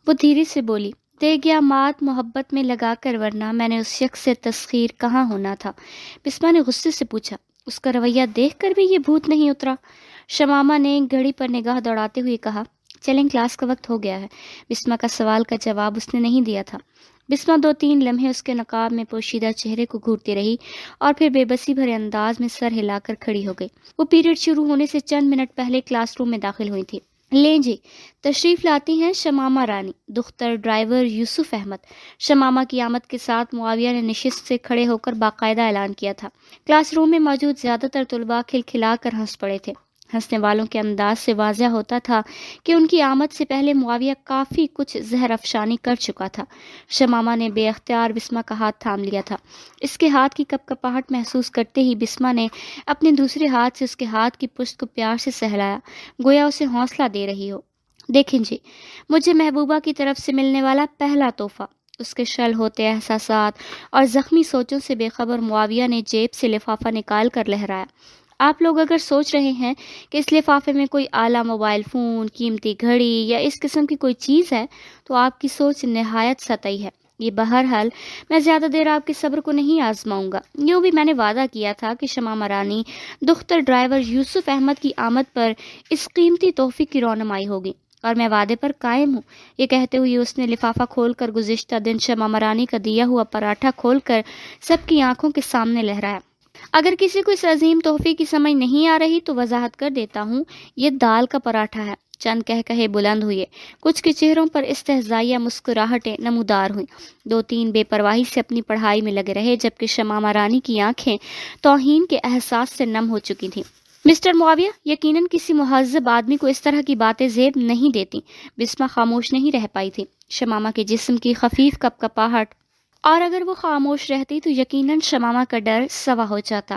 وہ دھیرے سے بولی، دے گیا مات محبت میں لگا کر، ورنہ میں نے اس شخص سے تسخیر کہاں ہونا تھا۔ بسما نے غصے سے پوچھا، اس کا رویہ دیکھ کر بھی یہ بھوت نہیں اترا؟ شمامہ نے گھڑی پر نگاہ دوڑاتے ہوئے کہا، چلیں کلاس کا وقت ہو گیا ہے۔ بسما کا سوال کا جواب اس نے نہیں دیا تھا۔ بسما 2-3 لمحے اس کے نقاب میں پوشیدہ چہرے کو گھورتی رہی اور پھر بے بسی بھرے انداز میں سر ہلا کر کھڑی ہو گئی۔ وہ پیریڈ شروع ہونے سے چند منٹ پہلے کلاس روم میں داخل ہوئی تھی۔ لیں جی، تشریف لاتی ہیں شمامہ رانی، دختر ڈرائیور یوسف احمد۔ شمامہ کی آمد کے ساتھ معاویہ نے نشست سے کھڑے ہو کر باقاعدہ اعلان کیا تھا۔ کلاس روم میں موجود زیادہ تر طلباء کھلکھلا کر ہنس پڑے تھے۔ ہنسنے والوں کے انداز سے واضح ہوتا تھا کہ ان کی آمد سے پہلے معاویہ کافی کچھ زہر افشانی کر چکا تھا۔ شمامہ نے بے اختیار بسما کا ہاتھ تھام لیا تھا۔ اس کے ہاتھ کی کپکپاہٹ محسوس کرتے ہی بسما نے اپنے دوسرے ہاتھ سے اس کے ہاتھ کی پشت کو پیار سے سہلایا، گویا اسے حوصلہ دے رہی ہو۔ دیکھیں جی، مجھے محبوبہ کی طرف سے ملنے والا پہلا تحفہ۔ اس کے شل ہوتے احساسات اور زخمی سوچوں سے بے خبر معاویہ نے جیب سے لفافہ نکال کر لہرایا۔ آپ لوگ اگر سوچ رہے ہیں کہ اس لفافے میں کوئی اعلیٰ موبائل فون، قیمتی گھڑی یا اس قسم کی کوئی چیز ہے تو آپ کی سوچ نہایت سطحی ہے۔ یہ بہرحال میں زیادہ دیر آپ کے صبر کو نہیں آزماؤں گا۔ یوں بھی میں نے وعدہ کیا تھا کہ شمامہ رانی، دختر ڈرائیور یوسف احمد کی آمد پر اس قیمتی تحفے کی رونمائی ہوگی، اور میں وعدے پر قائم ہوں۔ یہ کہتے ہوئے اس نے لفافہ کھول کر گزشتہ دن شمامہ رانی کا دیا ہوا پراٹھا کھول کر سب کی آنکھوں کے سامنے لہرایا۔ اگر کسی کو اس عظیم تحفے کی سمجھ نہیں آ رہی تو وضاحت کر دیتا ہوں، یہ دال کا پراٹھا ہے۔ چند کہے بلند ہوئے، کچھ کے چہروں پر استہزائیہ مسکراہٹیں نمودار ہوئیں۔ 2-3 بے پرواہی سے اپنی پڑھائی میں لگے رہے، جبکہ شمامہ رانی کی آنکھیں توہین کے احساس سے نم ہو چکی تھیں۔ مسٹر معاویہ، یقیناً کسی مہذب آدمی کو اس طرح کی باتیں زیب نہیں دیتی۔ بسما خاموش نہیں رہ پائی تھی۔ شمامہ کے جسم کی خفیف کپکپاہٹ، اور اگر وہ خاموش رہتی تو یقیناً شمامہ کا ڈر سوا ہو جاتا۔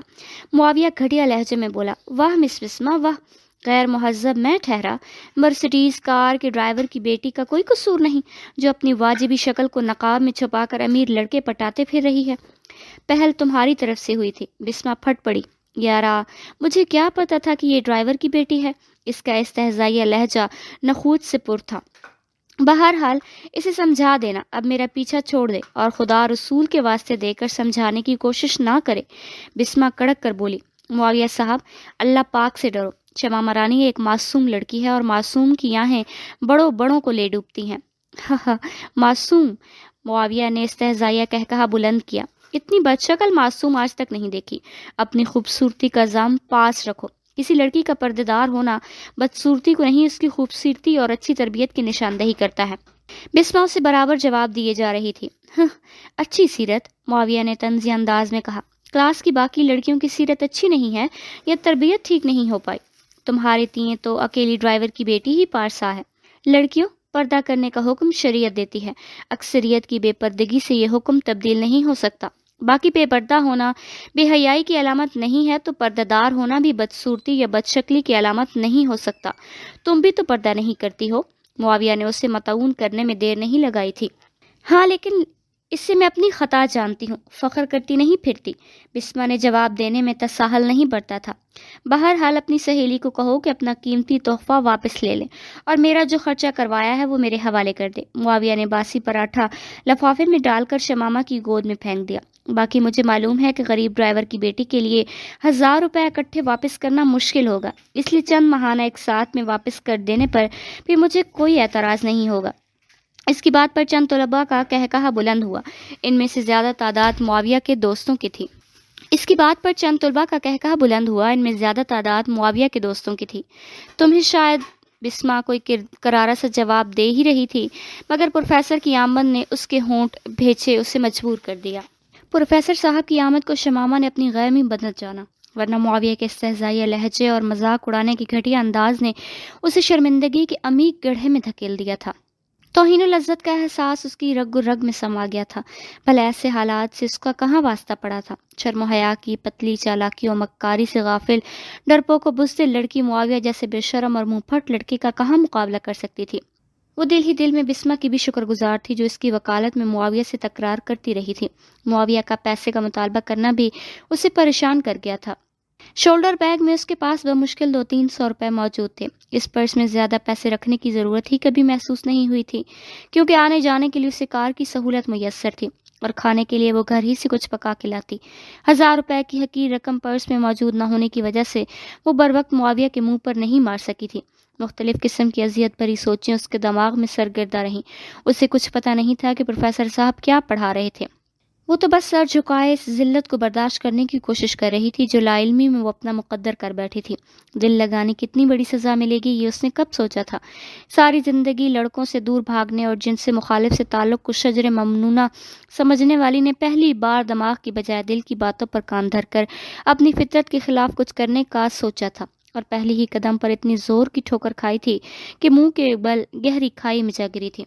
معاویہ گھٹیا لہجے میں بولا، واہ مس بسما واہ، غیر مہذب میں ٹھہرا۔ مرسڈیز کار کے ڈرائیور کی بیٹی کا کوئی قصور نہیں جو اپنی واجبی شکل کو نقاب میں چھپا کر امیر لڑکے پٹاتے پھر رہی ہے۔ پہل تمہاری طرف سے ہوئی تھی۔ بسما پھٹ پڑی، یارا مجھے کیا پتا تھا کہ یہ ڈرائیور کی بیٹی ہے؟ اس کا استہزائیہ لہجہ نخوت سے پر تھا۔ بہرحال اسے سمجھا دینا، اب میرا پیچھا چھوڑ دے اور خدا رسول کے واسطے دے کر سمجھانے کی کوشش نہ کرے۔ بسما کڑک کر بولی، معاویہ صاحب اللہ پاک سے ڈرو۔ شمامہ رانی ایک معصوم لڑکی ہے اور معصوم کی آہیں بڑوں بڑوں کو لے ڈوبتی ہیں۔ ہاں معصوم، معاویہ نے استہزائیہ کہا بلند کیا، اتنی بدشکل معصوم آج تک نہیں دیکھی۔ اپنی خوبصورتی کا ضم پاس رکھو۔ کسی لڑکی کا پردے دار ہونا بدصورتی کو نہیں، اس کی خوبصورتی اور اچھی تربیت کی نشاندہی کرتا ہے۔ بسما اسے برابر جواب دیے جا رہی تھی۔ اچھی سیرت، معاویہ نے طنزی انداز میں کہا، کلاس کی باقی لڑکیوں کی سیرت اچھی نہیں ہے یا تربیت ٹھیک نہیں ہو پائی؟ تمہاری تئیں تو اکیلی ڈرائیور کی بیٹی ہی پارسا ہے۔ لڑکیوں، پردہ کرنے کا حکم شریعت دیتی ہے، اکثریت کی بے پردگی سے یہ حکم تبدیل نہیں ہو سکتا۔ باقی بے پردہ ہونا بے حیائی کی علامت نہیں ہے تو پردہ دار ہونا بھی بدصورتی یا بدشکلی کی علامت نہیں ہو سکتا۔ تم بھی تو پردہ نہیں کرتی ہو۔ معاویہ نے اسے مطعون کرنے میں دیر نہیں لگائی تھی۔ ہاں لیکن اس سے میں اپنی خطا جانتی ہوں، فخر کرتی نہیں پھرتی۔ بسما نے جواب دینے میں تساہل نہیں برتا تھا۔ بہرحال اپنی سہیلی کو کہو کہ اپنا قیمتی تحفہ واپس لے لیں اور میرا جو خرچہ کروایا ہے وہ میرے حوالے کر دے۔ معاویہ نے باسی پراٹھا لفافے میں ڈال کر شمامہ کی گود میں پھینک دیا۔ باقی مجھے معلوم ہے کہ غریب ڈرائیور کی بیٹی کے لیے 1000 روپے اکٹھے واپس کرنا مشکل ہوگا، اس لیے چند ماہانہ ایک ساتھ میں واپس کر دینے پر بھی مجھے کوئی اعتراض نہیں ہوگا۔ اس کی بات پر چند طلباء کا کہا بلند ہوا، ان میں سے زیادہ تعداد معاویہ کے دوستوں کی تھی۔ اس کی بات پر چند طلباء کا کہا بلند ہوا، ان میں زیادہ تعداد معاویہ کے دوستوں کی تھی۔ تمہیں شاید، بسما کوئی کرارا سا جواب دے ہی رہی تھی مگر پروفیسر کی آمد نے اس کے ہونٹ بھیچے اسے مجبور کر دیا۔ پروفیسر صاحب کی آمد کو شمامہ نے اپنی غیر میں بدل جانا، ورنہ معاویہ کے استہزائیہ لہجے اور مذاق اڑانے کی گھٹیا انداز نے اسے شرمندگی کے عمیق گڑھے میں دھکیل دیا تھا۔ توہین و لذت کا احساس اس کی رگ و رگ میں سما گیا تھا۔ بھلا ایسے حالات سے اس کا کہاں واسطہ پڑا تھا؟ شرم و حیا کی پتلی چالاکی و مکاری سے غافل، ڈرپوک و بزدل لڑکی معاویہ جیسے بے شرم اور منہ پھٹ لڑکے کا کہاں مقابلہ کر سکتی تھی؟ وہ دل ہی دل میں بسما کی بھی شکر گزار تھی جو اس کی وکالت میں معاویہ سے تکرار کرتی رہی تھی۔ معاویہ کا پیسے کا مطالبہ کرنا بھی اسے پریشان کر گیا تھا۔ شولڈر بیگ میں اس کے پاس بمشکل 200-300 روپے موجود تھے۔ اس پرس میں زیادہ پیسے رکھنے کی ضرورت ہی کبھی محسوس نہیں ہوئی تھی، کیونکہ آنے جانے کے لیے اسے کار کی سہولت میسر تھی اور کھانے کے لیے وہ گھر ہی سے کچھ پکا کے لاتی۔ 1000 روپے کی حقیر رقم پرس میں موجود نہ ہونے کی وجہ سے وہ بروقت معاویہ کے منہ پر نہیں مار سکی تھی۔ مختلف قسم کی اذیت بھری سوچیں اس کے دماغ میں سرگردہ رہیں۔ اسے کچھ پتہ نہیں تھا کہ پروفیسر صاحب کیا پڑھا رہے تھے۔ وہ تو بس سر جھکائے اس ذلت کو برداشت کرنے کی کوشش کر رہی تھی جو لا علمی میں وہ اپنا مقدر کر بیٹھی تھی۔ دل لگانے کی اتنی بڑی سزا ملے گی یہ اس نے کب سوچا تھا؟ ساری زندگی لڑکوں سے دور بھاگنے اور جن سے مخالف سے تعلق کو شجر ممنونہ سمجھنے والی نے پہلی بار دماغ کی بجائے دل کی باتوں پر کان دھر کر اپنی فطرت کے خلاف کچھ کرنے کا سوچا تھا، اور پہلے ہی قدم پر اتنی زور کی ٹھوکر کھائی تھی کہ منہ کے بل گہری کھائی میں جا گری تھی۔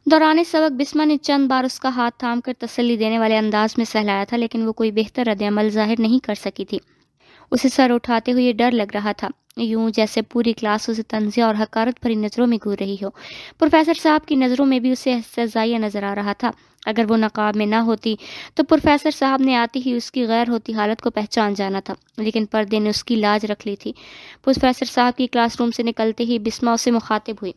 دوران سبق بسما نے چند بار اس کا ہاتھ تھام کر تسلی دینے والے انداز میں سہلایا تھا، لیکن وہ کوئی بہتر رد عمل ظاہر نہیں کر سکی تھی۔ اسے سر اٹھاتے ہوئے ڈر لگ رہا تھا، یوں جیسے پوری کلاس اسے طنزیہ اور حقارت بھری نظروں میں گھور رہی ہو۔ پروفیسر صاحب کی نظروں میں بھی اسے استہزائیہ نظر آ رہا تھا۔ اگر وہ نقاب میں نہ ہوتی تو پروفیسر صاحب نے آتی ہی اس کی غیر ہوتی حالت کو پہچان جانا تھا، لیکن پردے نے اس کی لاج رکھ لی تھی۔ پروفیسر صاحب کی کلاس روم سے نکلتے ہی بسما اسے مخاطب ہوئی۔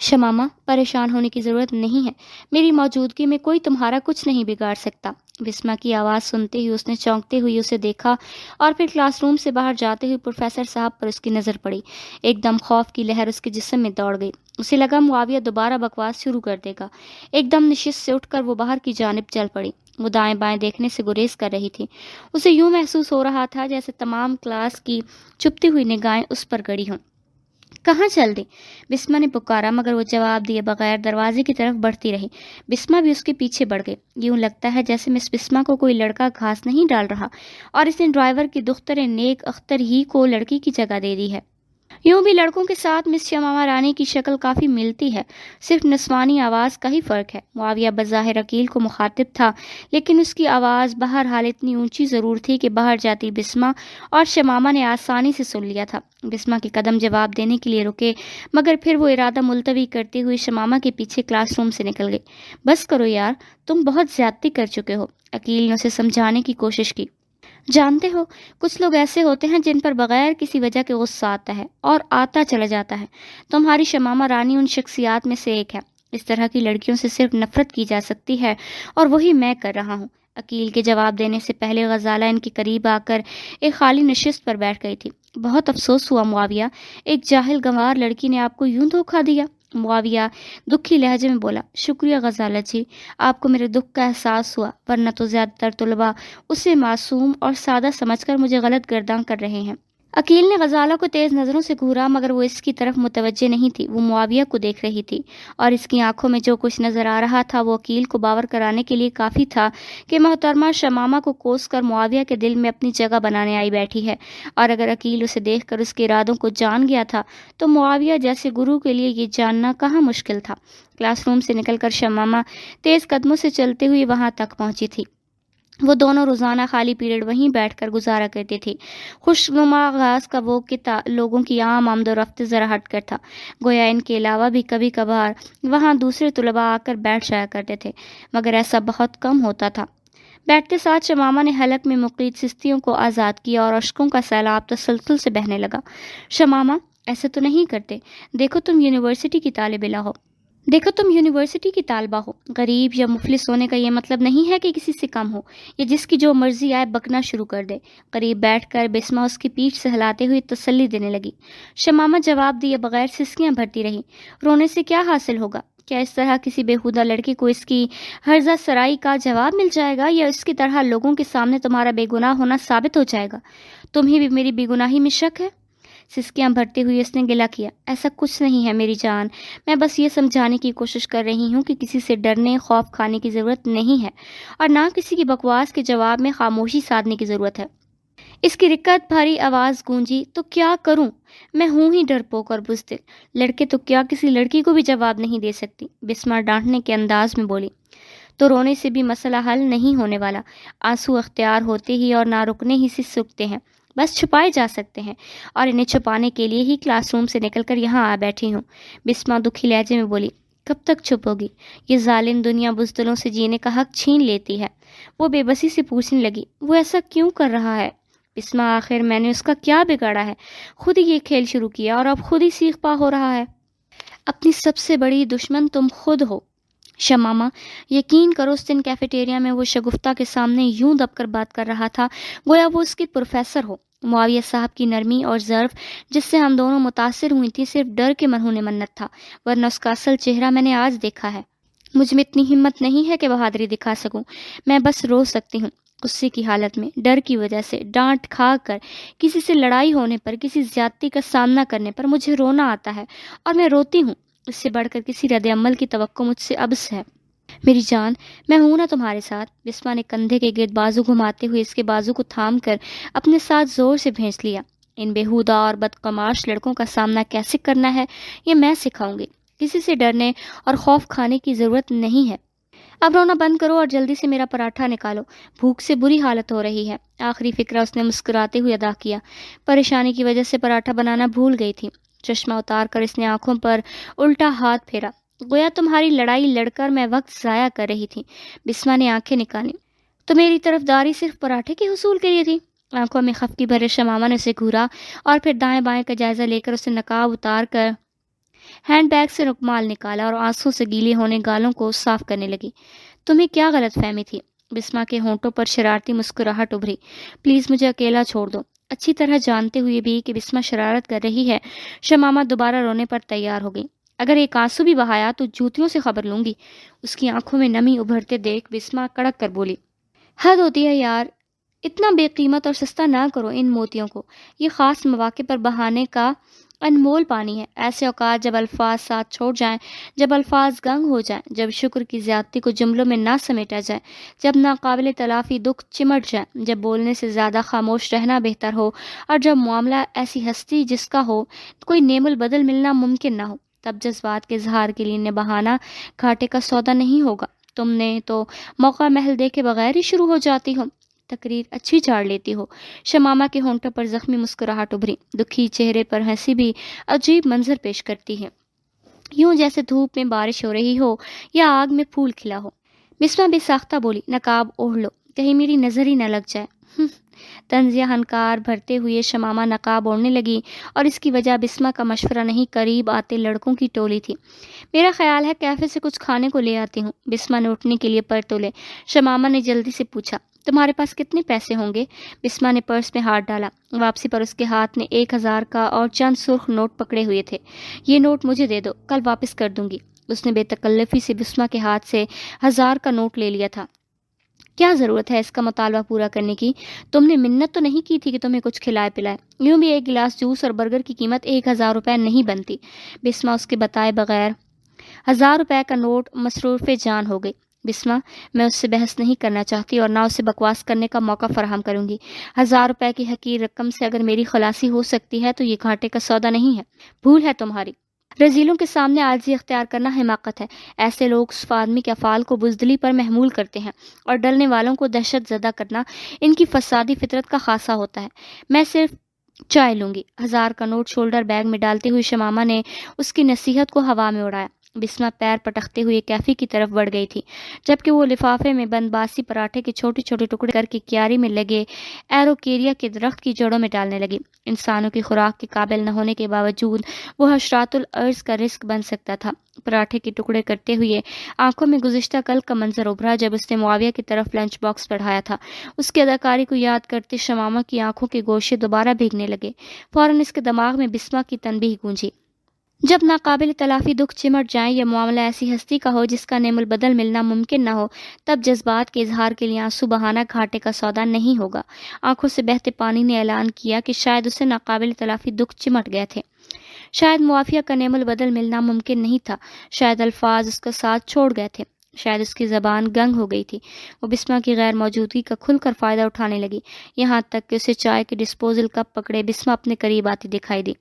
شمامہ، پریشان ہونے کی ضرورت نہیں ہے، میری موجودگی میں کوئی تمہارا کچھ نہیں بگاڑ سکتا۔ بسما کی آواز سنتے ہی اس نے چونکتے ہوئی اسے دیکھا اور پھر کلاس روم سے باہر جاتے ہوئے پروفیسر صاحب پر اس کی نظر پڑی۔ ایک دم خوف کی لہر اس کے جسم میں دوڑ گئی۔ اسے لگا معاویہ دوبارہ بکواس شروع کر دے گا۔ ایک دم نشست سے اٹھ کر وہ باہر کی جانب چل پڑی۔ وہ دائیں بائیں دیکھنے سے گریز کر رہی تھی۔ اسے یوں محسوس ہو رہا تھا جیسے تمام کلاس کی چپتی ہوئی نگاہیں اس پر گڑی ہوں۔ کہاں چل دی؟ بسما نے پکارا، مگر وہ جواب دیے بغیر دروازے کی طرف بڑھتی رہی۔ بسما بھی اس کے پیچھے بڑھ گئی۔ یوں لگتا ہے جیسے مس بسما کو کوئی لڑکا گھاس نہیں ڈال رہا اور اس نے ڈرائیور کی دختر نیک اختر ہی کو لڑکی کی جگہ دے دی ہے۔ یوں بھی لڑکوں کے ساتھ مس شمامہ رانی کی شکل کافی ملتی ہے، صرف نسوانی آواز کا ہی فرق ہے۔ معاویہ بظاہر عقیل کو مخاطب تھا، لیکن اس کی آواز بہرحال اتنی اونچی ضرور تھی کہ باہر جاتی بسما اور شمامہ نے آسانی سے سن لیا تھا۔ بسما کے قدم جواب دینے کے لیے رکے، مگر پھر وہ ارادہ ملتوی کرتے ہوئے شمامہ کے پیچھے کلاس روم سے نکل گئی۔ بس کرو یار، تم بہت زیادتی کر چکے ہو، عقیل نے اسے سمجھانے کی کوشش کی۔ جانتے ہو، کچھ لوگ ایسے ہوتے ہیں جن پر بغیر کسی وجہ کے غصہ آتا ہے اور آتا چلا جاتا ہے۔ تمہاری شمامہ رانی ان شخصیات میں سے ایک ہے۔ اس طرح کی لڑکیوں سے صرف نفرت کی جا سکتی ہے، اور وہی میں کر رہا ہوں۔ عقیل کے جواب دینے سے پہلے غزالہ ان کے قریب آ کر ایک خالی نشست پر بیٹھ گئی تھی۔ بہت افسوس ہوا معاویہ، ایک جاہل گنوار لڑکی نے آپ کو یوں دھوکہ دیا۔ معاویہ دکھی لہجے میں بولا، شکریہ غزالہ جی، آپ کو میرے دکھ کا احساس ہوا، ورنہ تو زیادہ تر طلباء اسے معصوم اور سادہ سمجھ کر مجھے غلط گرداں کر رہے ہیں۔ عقیل نے غزالہ کو تیز نظروں سے گھورا، مگر وہ اس کی طرف متوجہ نہیں تھی، وہ معاویہ کو دیکھ رہی تھی، اور اس کی آنکھوں میں جو کچھ نظر آ رہا تھا وہ عقیل کو باور کرانے کے لیے کافی تھا کہ محترمہ شمامہ کو کوس کر معاویہ کے دل میں اپنی جگہ بنانے آئی بیٹھی ہے، اور اگر عقیل اسے دیکھ کر اس کے ارادوں کو جان گیا تھا تو معاویہ جیسے گرو کے لیے یہ جاننا کہاں مشکل تھا۔ کلاس روم سے نکل کر شمامہ تیز قدموں سے چلتے ہوئے وہاں تک پہنچی تھی۔ وہ دونوں روزانہ خالی پیریڈ وہیں بیٹھ کر گزارا کرتی تھی۔ خوشنما آغاز کا وہ کہ لوگوں کی عام آمد و رفت ذرا ہٹ کر تھا، گویا ان کے علاوہ بھی کبھی کبھار وہاں دوسرے طلباء آ کر بیٹھ جایا کرتے تھے، مگر ایسا بہت کم ہوتا تھا۔ بیٹھتے ساتھ شمامہ نے حلق میں مقید سستیوں کو آزاد کیا اور اشکوں کا سیلاب تسلسل سے بہنے لگا۔ شمامہ، ایسے تو نہیں کرتے، دیکھو تم یونیورسٹی کی طالب علم ہو، دیکھو تم یونیورسٹی کی طالبہ ہو۔ غریب یا مفلس ہونے کا یہ مطلب نہیں ہے کہ کسی سے کم ہو یا جس کی جو مرضی آئے بکنا شروع کر دے۔ قریب بیٹھ کر بسما اس کی پیٹھ سہلاتے ہوئے تسلی دینے لگی۔ شمامہ جواب دیے بغیر سسکیاں بھرتی رہی۔ رونے سے کیا حاصل ہوگا؟ کیا اس طرح کسی بیہودہ لڑکی کو اس کی ہرزہ سرائی کا جواب مل جائے گا، یا اس کی طرح لوگوں کے سامنے تمہارا بے گناہ ہونا ثابت ہو جائے گا؟ تمہیں بھی میری بے گناہی میں شک ہے؟ سسکیاں بھرتے ہوئے اس نے گلہ کیا، ایسا کچھ نہیں ہے میری جان، میں بس یہ سمجھانے کی کوشش کر رہی ہوں کہ کسی سے ڈرنے خوف کھانے کی ضرورت نہیں ہے، اور نہ کسی کی بکواس کے جواب میں خاموشی سادھنے کی ضرورت ہے۔ اس کی رکت بھری آواز گونجی، تو کیا کروں؟ میں ہوں ہی ڈرپوک اور بزدل، لڑکے تو کیا کسی لڑکی کو بھی جواب نہیں دے سکتی، بسما ڈانٹنے کے انداز میں بولی۔ تو رونے سے بھی مسئلہ حل نہیں ہونے والا، آنسو اختیار ہوتے ہی اور نہ رکنے ہی سے سوکھتے ہیں، بس چھپائے جا سکتے ہیں، اور انہیں چھپانے کے لیے ہی کلاس روم سے نکل کر یہاں آ بیٹھی ہوں۔ بسما دکھی لہجے میں بولی، کب تک چپ ہوگی؟ یہ ظالم دنیا بزدلوں سے جینے کا حق چھین لیتی ہے۔ وہ بے بسی سے پوچھنے لگی، وہ ایسا کیوں کر رہا ہے؟ بسما آخر میں نے اس کا کیا بگاڑا ہے؟ خود ہی یہ کھیل شروع کیا اور اب خود ہی سیخ پا ہو رہا ہے۔ اپنی سب سے بڑی دشمن تم خود ہو شمامہ، یقین کرو اس دن کیفیٹیریا میں وہ شگفتہ کے سامنے یوں دب کر بات کر رہا تھا گویا وہ اس کی پروفیسر ہو۔ معاویہ صاحب کی نرمی اور ظرف جس سے ہم دونوں متاثر ہوئی تھی صرف ڈر کے مرہون منت تھا، ورنہ اس کا اصل چہرہ میں نے آج دیکھا ہے۔ مجھ میں اتنی ہمت نہیں ہے کہ بہادری دکھا سکوں، میں بس رو سکتی ہوں غصے کی حالت میں، ڈر کی وجہ سے، ڈانٹ کھا کر، کسی سے لڑائی ہونے پر، کسی زیادتی کا سامنا کرنے پر مجھے رونا آتا ہے اور میں روتی ہوں۔ اس سے بڑھ کر کسی رد عمل کی توقع مجھ سے عبث ہے۔ میری جان، میں ہوں نا تمہارے ساتھ۔ بسما نے کندھے کے گرد بازو گھماتے ہوئے اس کے بازو کو تھام کر اپنے ساتھ زور سے بھینس لیا۔ ان بیہودہ اور بدقماش لڑکوں کا سامنا کیسے کرنا ہے یہ میں سکھاؤں گی۔ کسی سے ڈرنے اور خوف کھانے کی ضرورت نہیں ہے۔ اب رونا بند کرو اور جلدی سے میرا پراٹھا نکالو، بھوک سے بری حالت ہو رہی ہے۔ آخری فکرہ اس نے مسکراتے ہوئے ادا کیا۔ پریشانی کی وجہ سے پراٹھا بنانا بھول گئی تھی۔ چشمہ اتار کر اس نے آنکھوں پر الٹا ہاتھ پھیرا۔ گویا تمہاری لڑائی لڑ کر میں وقت ضائع کر رہی تھی۔ بسما نے آنکھیں نکالی۔ تو میری طرفداری صرف پراٹھے کے حصول کے لیے تھی؟ آنکھوں میں خفگی بھرے شمامہ نے اسے گھورا اور پھر دائیں بائیں کا جائزہ لے کر اسے نقاب اتار کر ہینڈ بیگ سے رکمال نکالا اور آنسوں سے گیلے ہونے گالوں کو صاف کرنے لگی۔ تمہیں کیا غلط فہمی تھی؟ بسما کے ہونٹوں پر شرارتی مسکراہٹ ابھری۔ پلیز مجھے اکیلا چھوڑ دو۔ اچھی طرح جانتے ہوئے بھی کہ بسما شرارت کر رہی ہے، شمامہ دوبارہ رونے پر تیار ہو گئی۔ اگر ایک آنسو بھی بہایا تو جوتیوں سے خبر لوں گی۔ اس کی آنکھوں میں نمی ابھرتے دیکھ بسما کڑک کر بولی، حد ہوتی ہے یار، اتنا بے قیمت اور سستا نہ کرو ان موتیوں کو۔ یہ خاص مواقع پر بہانے کا انمول پانی ہے۔ ایسے اوقات جب الفاظ ساتھ چھوڑ جائیں، جب الفاظ گنگ ہو جائیں، جب شکر کی زیادتی کو جملوں میں نہ سمیٹا جائے، جب ناقابل تلافی دکھ چمٹ جائے، جب بولنے سے زیادہ خاموش رہنا بہتر ہو، اور جب معاملہ ایسی ہستی جس کا ہو کوئی نعم البدل ملنا ممکن نہ ہو، تب جذبات کے اظہار کے لیے بہانا گھاٹے کا سودا نہیں ہوگا۔ تم نے تو موقع محل دیکھے بغیر ہی شروع ہو جاتی ہو، تقریر اچھی چاڑ لیتی ہو۔ شمامہ کے ہونٹوں پر زخمی مسکراہٹ ابھری، دکھی چہرے پر ہنسی بھی عجیب منظر پیش کرتی ہے، یوں جیسے دھوپ میں بارش ہو رہی ہو یا آگ میں پھول کھلا ہو۔ بسما بے ساختہ بولی، نقاب اوڑھ لو، کہیں میری نظر ہی نہ لگ جائے۔ طنزیہ ہنکار بھرتے ہوئے شمامہ نقاب اوڑھنے لگی، اور اس کی وجہ بسما کا مشورہ نہیں، قریب آتے لڑکوں کی ٹولی تھی۔ میرا خیال ہے کیفے سے کچھ کھانے کو لے آتی ہوں۔ بسما نے اٹھنے کے لیے پر تولے۔ شمامہ نے جلدی سے پوچھا، تمہارے پاس کتنے پیسے ہوں گے؟ بسما نے پرس میں ہاتھ ڈالا۔ واپسی پر اس کے ہاتھ نے 1000 کا اور چند سرخ نوٹ پکڑے ہوئے تھے۔ یہ نوٹ مجھے دے دو، کل واپس کر دوں گی۔ اس نے بے تکلفی سے بسما کے ہاتھ سے 1000 کا نوٹ لے لیا تھا۔ کیا ضرورت ہے اس کا مطالبہ پورا کرنے کی؟ تم نے منت تو نہیں کی تھی کہ تمہیں کچھ کھلائے پلائے؟ یوں بھی ایک گلاس جوس اور برگر کی قیمت 1000 روپے نہیں بنتی۔ بسما اس کے بتائے بغیر 1000 روپے کا نوٹ مصروف جان ہو گئی۔ بسما، میں اس سے بحث نہیں کرنا چاہتی اور نہ اسے بکواس کرنے کا موقع فراہم کروں گی۔ 1000 روپے کی حقیر رقم سے اگر میری خلاصی ہو سکتی ہے تو یہ گھاٹے کا سودا نہیں ہے۔ بھول ہے تمہاری۔ رذیلوں کے سامنے عاجزی اختیار کرنا حماقت ہے۔ ایسے لوگ اس آدمی کے افعال کو بزدلی پر محمول کرتے ہیں، اور ڈرنے والوں کو دہشت زدہ کرنا ان کی فسادی فطرت کا خاصہ ہوتا ہے۔ میں صرف چائے لوں گی۔ 1000 کا نوٹ شولڈر بیگ میں ڈالتے ہوئے شمامہ نے اس کی نصیحت کو ہوا میں اڑایا۔ بسما پیر پٹکتے ہوئے کیفے کی طرف بڑھ گئی تھی، جبکہ وہ لفافے میں بند باسی پراٹھے کے چھوٹے چھوٹے ٹکڑے کر کے کیاری میں لگے ایروکیریا کے درخت کی جڑوں میں ڈالنے لگی۔ انسانوں کی خوراک کے قابل نہ ہونے کے باوجود وہ حشرات الارض کا رزق بن سکتا تھا۔ پراٹھے کے ٹکڑے کرتے ہوئے آنکھوں میں گزشتہ کل کا منظر ابھرا جب اس نے معاویہ کی طرف لنچ باکس بڑھایا تھا۔ اس کی اداکاری کو یاد کرتے شمامہ کی آنکھوں کے گوشے دوبارہ بھیگنے لگے۔ فوراً اس کے دماغ میں بسما کی تنبیہ گونجی، جب ناقابل تلافی دکھ چمٹ جائیں یا معاملہ ایسی ہستی کا ہو جس کا نعم البدل ملنا ممکن نہ ہو، تب جذبات کے اظہار کے لیے آنسو بہانا گھاٹے کا سودا نہیں ہوگا۔ آنکھوں سے بہتے پانی نے اعلان کیا کہ شاید اسے ناقابل تلافی دکھ چمٹ گئے تھے، شاید معافیہ کا نعم البدل ملنا ممکن نہیں تھا، شاید الفاظ اس کا ساتھ چھوڑ گئے تھے، شاید اس کی زبان گنگ ہو گئی تھی۔ وہ بسما کی غیر موجودگی کا کھل کر فائدہ اٹھانے لگی، یہاں تک کہ اسے چائے کے ڈسپوزل کپ پکڑے بسما اپنے قریب آتی دکھائی دی۔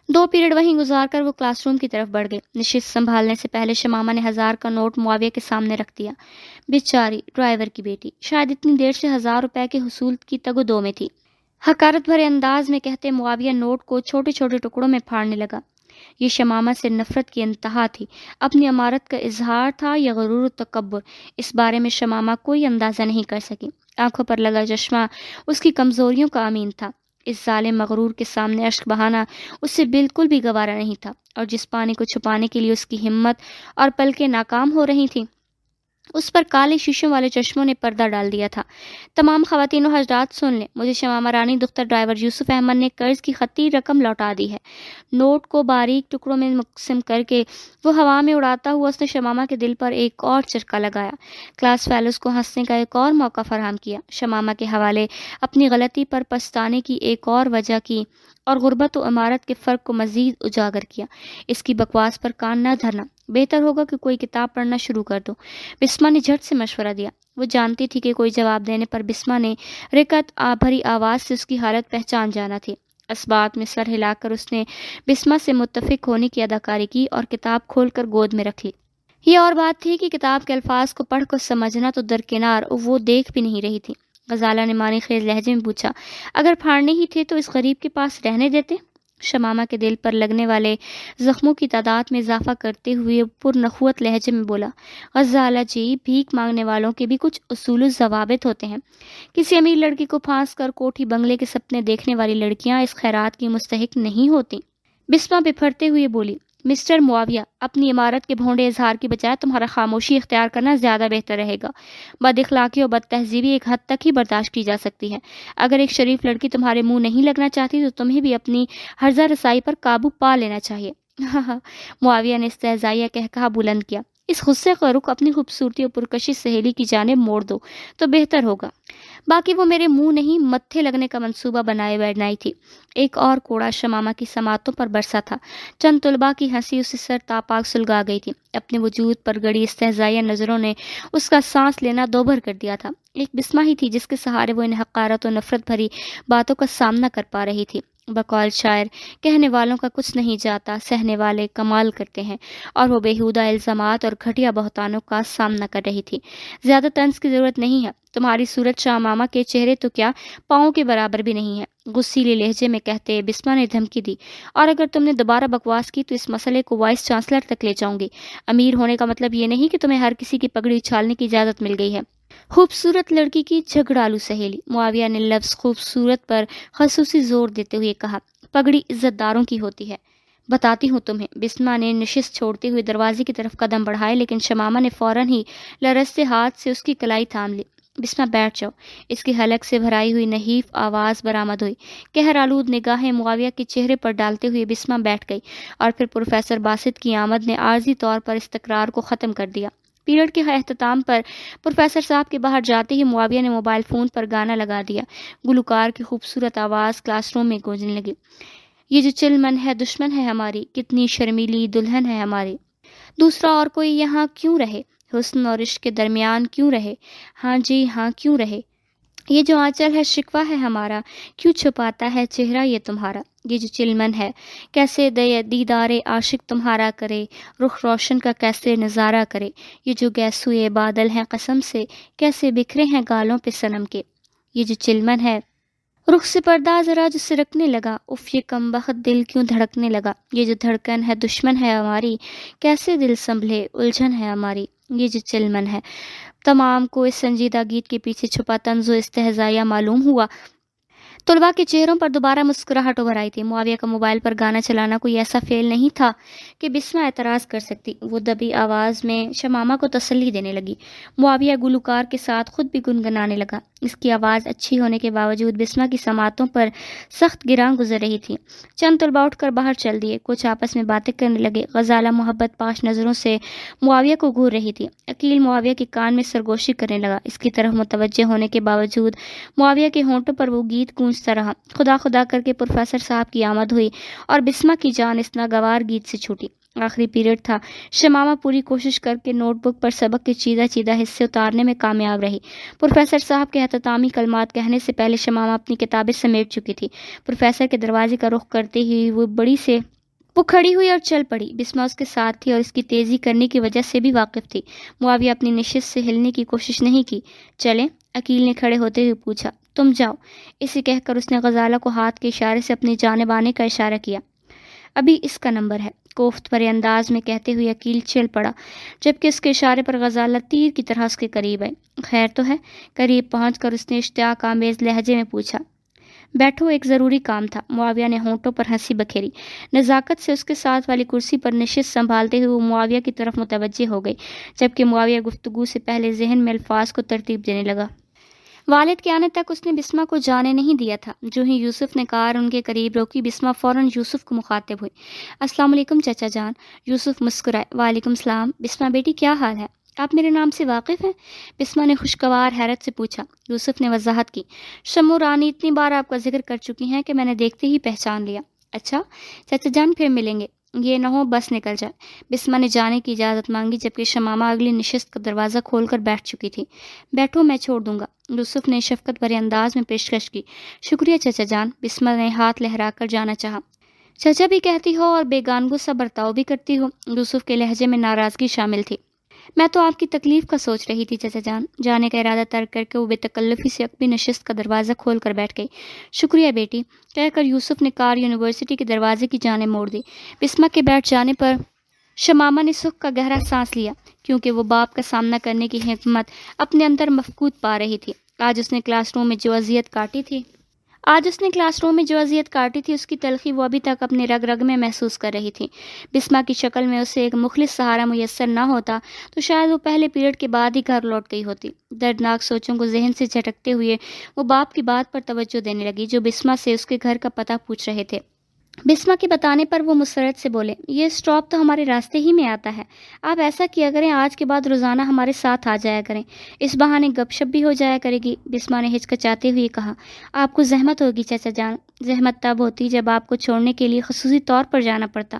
2 پیریڈ وہیں گزار کر وہ کلاس روم کی طرف بڑھ گئی۔ نشست سنبھالنے سے پہلے شمامہ نے 1000 کا نوٹ معاویہ کے سامنے رکھ دیا۔ بیچاری ڈرائیور کی بیٹی، شاید اتنی دیر سے 1000 روپے کے حصول کی تگ و دو میں تھی۔ حقارت بھرے انداز میں کہتے معاویہ نوٹ کو چھوٹے چھوٹے ٹکڑوں میں پھاڑنے لگا۔ یہ شمامہ سے نفرت کی انتہا تھی۔ اپنی امارت کا اظہار تھا یا غرور و تکبر، اس بارے میں شمامہ کوئی اندازہ نہیں کر سکی۔ آنکھوں پر لگا چشمہ اس کی کمزوریوں کا امین تھا۔ اس ظالم مغرور کے سامنے اشک بہانا اس سے بالکل بھی گوارا نہیں تھا، اور جس پانی کو چھپانے کے لیے اس کی ہمت اور پلکیں ناکام ہو رہی تھیں، اس پر کالے شیشوں والے چشموں نے پردہ ڈال دیا تھا۔ تمام خواتین و حضرات سن لیں، مجھے شمامہ رانی دختر ڈرائیور یوسف احمد نے قرض کی خطی رقم لوٹا دی ہے۔ نوٹ کو باریک ٹکڑوں میں مقسم کر کے وہ ہوا میں اڑاتا ہوا اس نے شمامہ کے دل پر ایک اور چرکا لگایا، کلاس فیلوز کو ہنسنے کا ایک اور موقع فراہم کیا، شمامہ کے حوالے اپنی غلطی پر پچھتانے کی ایک اور وجہ کی، اور غربت و عمارت کے فرق کو مزید اجاگر کیا۔ اس کی بکواس پر کان نہ دھرنا، بہتر ہوگا کہ کوئی کتاب پڑھنا شروع کر دو، بسمہ نے جھٹ سے مشورہ دیا۔ وہ جانتی تھی کہ کوئی جواب دینے پر بسمہ نے رکت بھری آواز سے اس کی حالت پہچان جانا تھی۔ اس بات میں سر ہلا کر اس نے بسمہ سے متفق ہونے کی اداکاری کی اور کتاب کھول کر گود میں رکھ لی۔ یہ اور بات تھی کہ کتاب کے الفاظ کو پڑھ کر سمجھنا تو درکنار، وہ دیکھ بھی نہیں رہی تھی۔ غزالہ نے معنی خیز لہجے میں پوچھا، اگر پھاڑنے ہی تھے تو اس غریب کے پاس رہنے دیتے؟ شمامہ کے دل پر لگنے والے زخموں کی تعداد میں اضافہ کرتے ہوئے پرنخوت لہجے میں بولا، غزالہ جی، بھیک مانگنے والوں کے بھی کچھ اصول و ضوابط ہوتے ہیں۔ کسی امیر لڑکی کو پھانس کر کوٹھی بنگلے کے سپنے دیکھنے والی لڑکیاں اس خیرات کی مستحق نہیں ہوتی۔ بسمہ بپھرتے ہوئے بولی، مسٹر معاویہ، اپنی عمارت کے بھونڈے اظہار کی بجائے تمہارا خاموشی اختیار کرنا زیادہ بہتر رہے گا۔ بد اخلاقی اور بد تہذیبی ایک حد تک ہی برداشت کی جا سکتی ہے، اگر ایک شریف لڑکی تمہارے منہ نہیں لگنا چاہتی تو تمہیں بھی اپنی ہرزہ رسائی پر قابو پا لینا چاہیے۔ معاویہ نے استہزائیہ قہقہہ بلند کیا، اس غصے کا رخ اپنی خوبصورتی اور پرکشش سہیلی کی جانب موڑ دو تو بہتر ہوگا، باقی وہ میرے منہ نہیں متھے لگنے کا منصوبہ بنائے بیٹھائی تھی۔ ایک اور کوڑا شمامہ کی سماعتوں پر برسا تھا۔ چند طلباء کی ہنسی اسے سر تاپاک سلگا گئی تھی۔ اپنے وجود پر گڑی استہزائیہ نظروں نے اس کا سانس لینا دوبھر کر دیا تھا۔ ایک بسمہ ہی تھی جس کے سہارے وہ ان حقارت و نفرت بھری باتوں کا سامنا کر پا رہی تھی۔ بقول شاعر، کہنے والوں کا کچھ نہیں جاتا، سہنے والے کمال کرتے ہیں، اور وہ بیہودہ الزامات اور گھٹیا بہتانوں کا سامنا کر رہی تھی۔ زیادہ طنز کی ضرورت نہیں ہے، تمہاری صورت شمامہ کے چہرے تو کیا پاؤں کے برابر بھی نہیں ہے، غصیلے لہجے میں کہتے بسمہ نے دھمکی دی، اور اگر تم نے دوبارہ بکواس کی تو اس مسئلے کو وائس چانسلر تک لے جاؤں گی۔ امیر ہونے کا مطلب یہ نہیں کہ تمہیں ہر کسی کی پگڑی اچھالنے کی اجازت مل گئی ہے۔ خوبصورت لڑکی کی جھگڑالو سہیلی، معاویہ نے لفظ خوبصورت پر خصوصی زور دیتے ہوئے کہا، پگڑی عزت داروں کی ہوتی ہے۔ بتاتی ہوں تمہیں۔ بسمہ نے نشست چھوڑتے ہوئے دروازے کی طرف قدم بڑھائے، لیکن شمامہ نے فوراً ہی لرزتے ہاتھ سے اس کی کلائی تھام لی۔ بسمہ بیٹھ جاؤ، اس کی حلق سے بھرائی ہوئی نحیف آواز برآمد ہوئی۔ قہر آلود نگاہیں معاویہ کے چہرے پر ڈالتے ہوئے بسمہ بیٹھ گئی، اور پھر پروفیسر باسط کی آمد نے عارضی طور پر اس تکرار کو ختم کر دیا۔ پیریڈ کے اختتام پر پروفیسر صاحب کے باہر جاتے ہی معاویہ نے موبائل فون پر گانا لگا دیا۔ گلوکار کی خوبصورت آواز کلاس روم میں گونجنے لگی، یہ جو چلمن ہے دشمن ہے ہماری، کتنی شرمیلی دلہن ہے ہماری، دوسرا اور کوئی یہاں کیوں رہے، حسن اور عشق کے درمیان کیوں رہے، ہاں جی ہاں کیوں رہے، یہ جو آنچل ہے شکوہ ہے ہمارا، کیوں چھپاتا ہے چہرہ یہ تمہارا، یہ جو چلمن ہے کیسے دیدار عاشق تمہارا کرے، رخ روشن کا کیسے نظارہ کرے، یہ جو گیسوئے بادل ہیں قسم سے کیسے بکھرے ہیں گالوں پہ صنم کے، یہ جو چلمن ہے رخ سے پردہ ذرا جو سرکنے لگا، اف یہ کم بخت دل کیوں دھڑکنے لگا، یہ جو دھڑکن ہے دشمن ہے ہماری، کیسے دل سنبھلے الجھن ہے ہماری، یہ جو چلمن ہے۔ تمام کو اس سنجیدہ گیت کے پیچھے چھپا طنز و استہزائیہ معلوم ہوا۔ طلباء کے چہروں پر دوبارہ مسکراہٹ ابھر آئی تھی۔ معاویہ کا موبائل پر گانا چلانا کوئی ایسا فعل نہیں تھا کہ بسمہ اعتراض کر سکتی۔ وہ دبی آواز میں شمامہ کو تسلی دینے لگی۔ معاویہ گلوکار کے ساتھ خود بھی گنگنانے لگا۔ اس کی آواز اچھی ہونے کے باوجود بسمہ کی سماعتوں پر سخت گراں گزر رہی تھی۔ چند طلباء اٹھ کر باہر چل دیے، کچھ آپس میں باتیں کرنے لگے۔ غزالہ محبت پاش نظروں سے معاویہ کو گھور رہی تھی۔ عقیل معاویہ کے کان میں سرگوشی کرنے لگا۔ اس کی طرف متوجہ ہونے کے باوجود معاویہ کے ہونٹوں پر وہ گیت گونجتا رہا۔ خدا خدا کر کے پروفیسر صاحب کی آمد ہوئی اور بسمہ کی جان اس ناگوار گیت سے چھوٹی۔ آخری پیریڈ تھا۔ شمامہ پوری کوشش کر کے نوٹ بک پر سبق کے چیدہ چیدہ حصے اتارنے میں کامیاب رہی۔ پروفیسر صاحب کے اختتامی کلمات کہنے سے پہلے شمامہ اپنی کتابیں سمیٹ چکی تھی۔ پروفیسر کے دروازے کا رخ کرتے ہی وہ کھڑی ہوئی اور چل پڑی۔ بسمہ اس کے ساتھ تھی اور اس کی تیزی کرنے کی وجہ سے بھی واقف تھی۔ معاویہ اپنی نشست سے ہلنے کی کوشش نہیں کی۔ چلیں؟ عقیل نے کھڑے ہوتے ہوئے پوچھا۔ تم جاؤ، اسے کہہ کر اس نے غزالہ کو ہاتھ کے اشارے سے اپنی جانب آنے کا اشارہ کیا۔ ابھی اس کا نمبر ہے، کوفت بھرے انداز میں کہتے ہوئے عقیل چل پڑا، جبکہ اس کے اشارے پر غزالہ تیر کی طرح اس کے قریب آئی۔ خیر تو ہے؟ قریب پہنچ کر اس نے اشتیاق آمیز لہجے میں پوچھا۔ بیٹھو، ایک ضروری کام تھا۔ معاویہ نے ہونٹوں پر ہنسی بکھیری۔ نزاکت سے اس کے ساتھ والی کرسی پر نشست سنبھالتے ہوئے وہ معاویہ کی طرف متوجہ ہو گئی، جبکہ معاویہ گفتگو سے پہلے ذہن میں الفاظ کو ترتیب دینے لگا۔ والد کے آنے تک اس نے بسمہ کو جانے نہیں دیا تھا۔ جو ہی یوسف نے کار ان کے قریب روکی، بسمہ فوراً یوسف کو مخاطب ہوئی۔ السلام علیکم چچا جان۔ یوسف مسکرائے۔ وعلیکم السلام۔ بسمہ بیٹی، کیا حال ہے؟ آپ میرے نام سے واقف ہیں؟ بسمہ نے خوشگوار حیرت سے پوچھا۔ یوسف نے وضاحت کی۔ شمو رانی اتنی بار آپ کا ذکر کر چکی ہیں کہ میں نے دیکھتے ہی پہچان لیا۔ اچھا چچا جان، پھر ملیں گے۔ یہ نہ ہو بس نکل جائے۔ بسمہ نے جانے کی اجازت مانگی، جبکہ شمامہ اگلی نشست کا دروازہ کھول کر بیٹھ چکی تھی۔ بیٹھو، میں چھوڑ دوں گا۔ یوسف نے شفقت بھرے انداز میں پیشکش کی۔ شکریہ چچا جان۔ بسمہ نے ہاتھ لہرا کر جانا چاہا۔ چچا بھی کہتی ہو اور بیگانگوں سا برتاؤ بھی کرتی ہو۔ یوسف کے لہجے میں ناراضگی شامل تھی۔ میں تو آپ کی تکلیف کا سوچ رہی تھی چچا جان۔ جانے کا ارادہ ترک کر کے وہ بے تکلفی سے اپنی نشست کا دروازہ کھول کر بیٹھ گئی۔ شکریہ بیٹی، کہہ کر یوسف نے کار یونیورسٹی کے دروازے کی جانب موڑ دی۔ بسمہ کے بیٹھ جانے پر شمامہ نے سکھ کا گہرا سانس لیا، کیونکہ وہ باپ کا سامنا کرنے کی حکمت اپنے اندر مفقود پا رہی تھی۔ آج اس نے کلاس روم میں جو اذیت کاٹی تھی اس کی تلخی وہ ابھی تک اپنے رگ رگ میں محسوس کر رہی تھی۔ بسمہ کی شکل میں اسے ایک مخلص سہارا میسر نہ ہوتا تو شاید وہ پہلے پیریڈ کے بعد ہی گھر لوٹ گئی ہوتی۔ دردناک سوچوں کو ذہن سے جھٹکتے ہوئے وہ باپ کی بات پر توجہ دینے لگی، جو بسمہ سے اس کے گھر کا پتہ پوچھ رہے تھے۔ بسمہ کے بتانے پر وہ مسرت سے بولے، یہ اسٹاپ تو ہمارے راستے ہی میں آتا ہے، آپ ایسا کیا کریں، آج کے بعد روزانہ ہمارے ساتھ آ جایا کریں، اس بہانے گپ شپ بھی ہو جایا کرے گی۔ بسمہ نے ہچکچاتے ہوئے کہا۔ آپ کو زحمت ہوگی چچا جان۔ زحمت تب ہوتی جب آپ کو چھوڑنے کے لیے خصوصی طور پر جانا پڑتا۔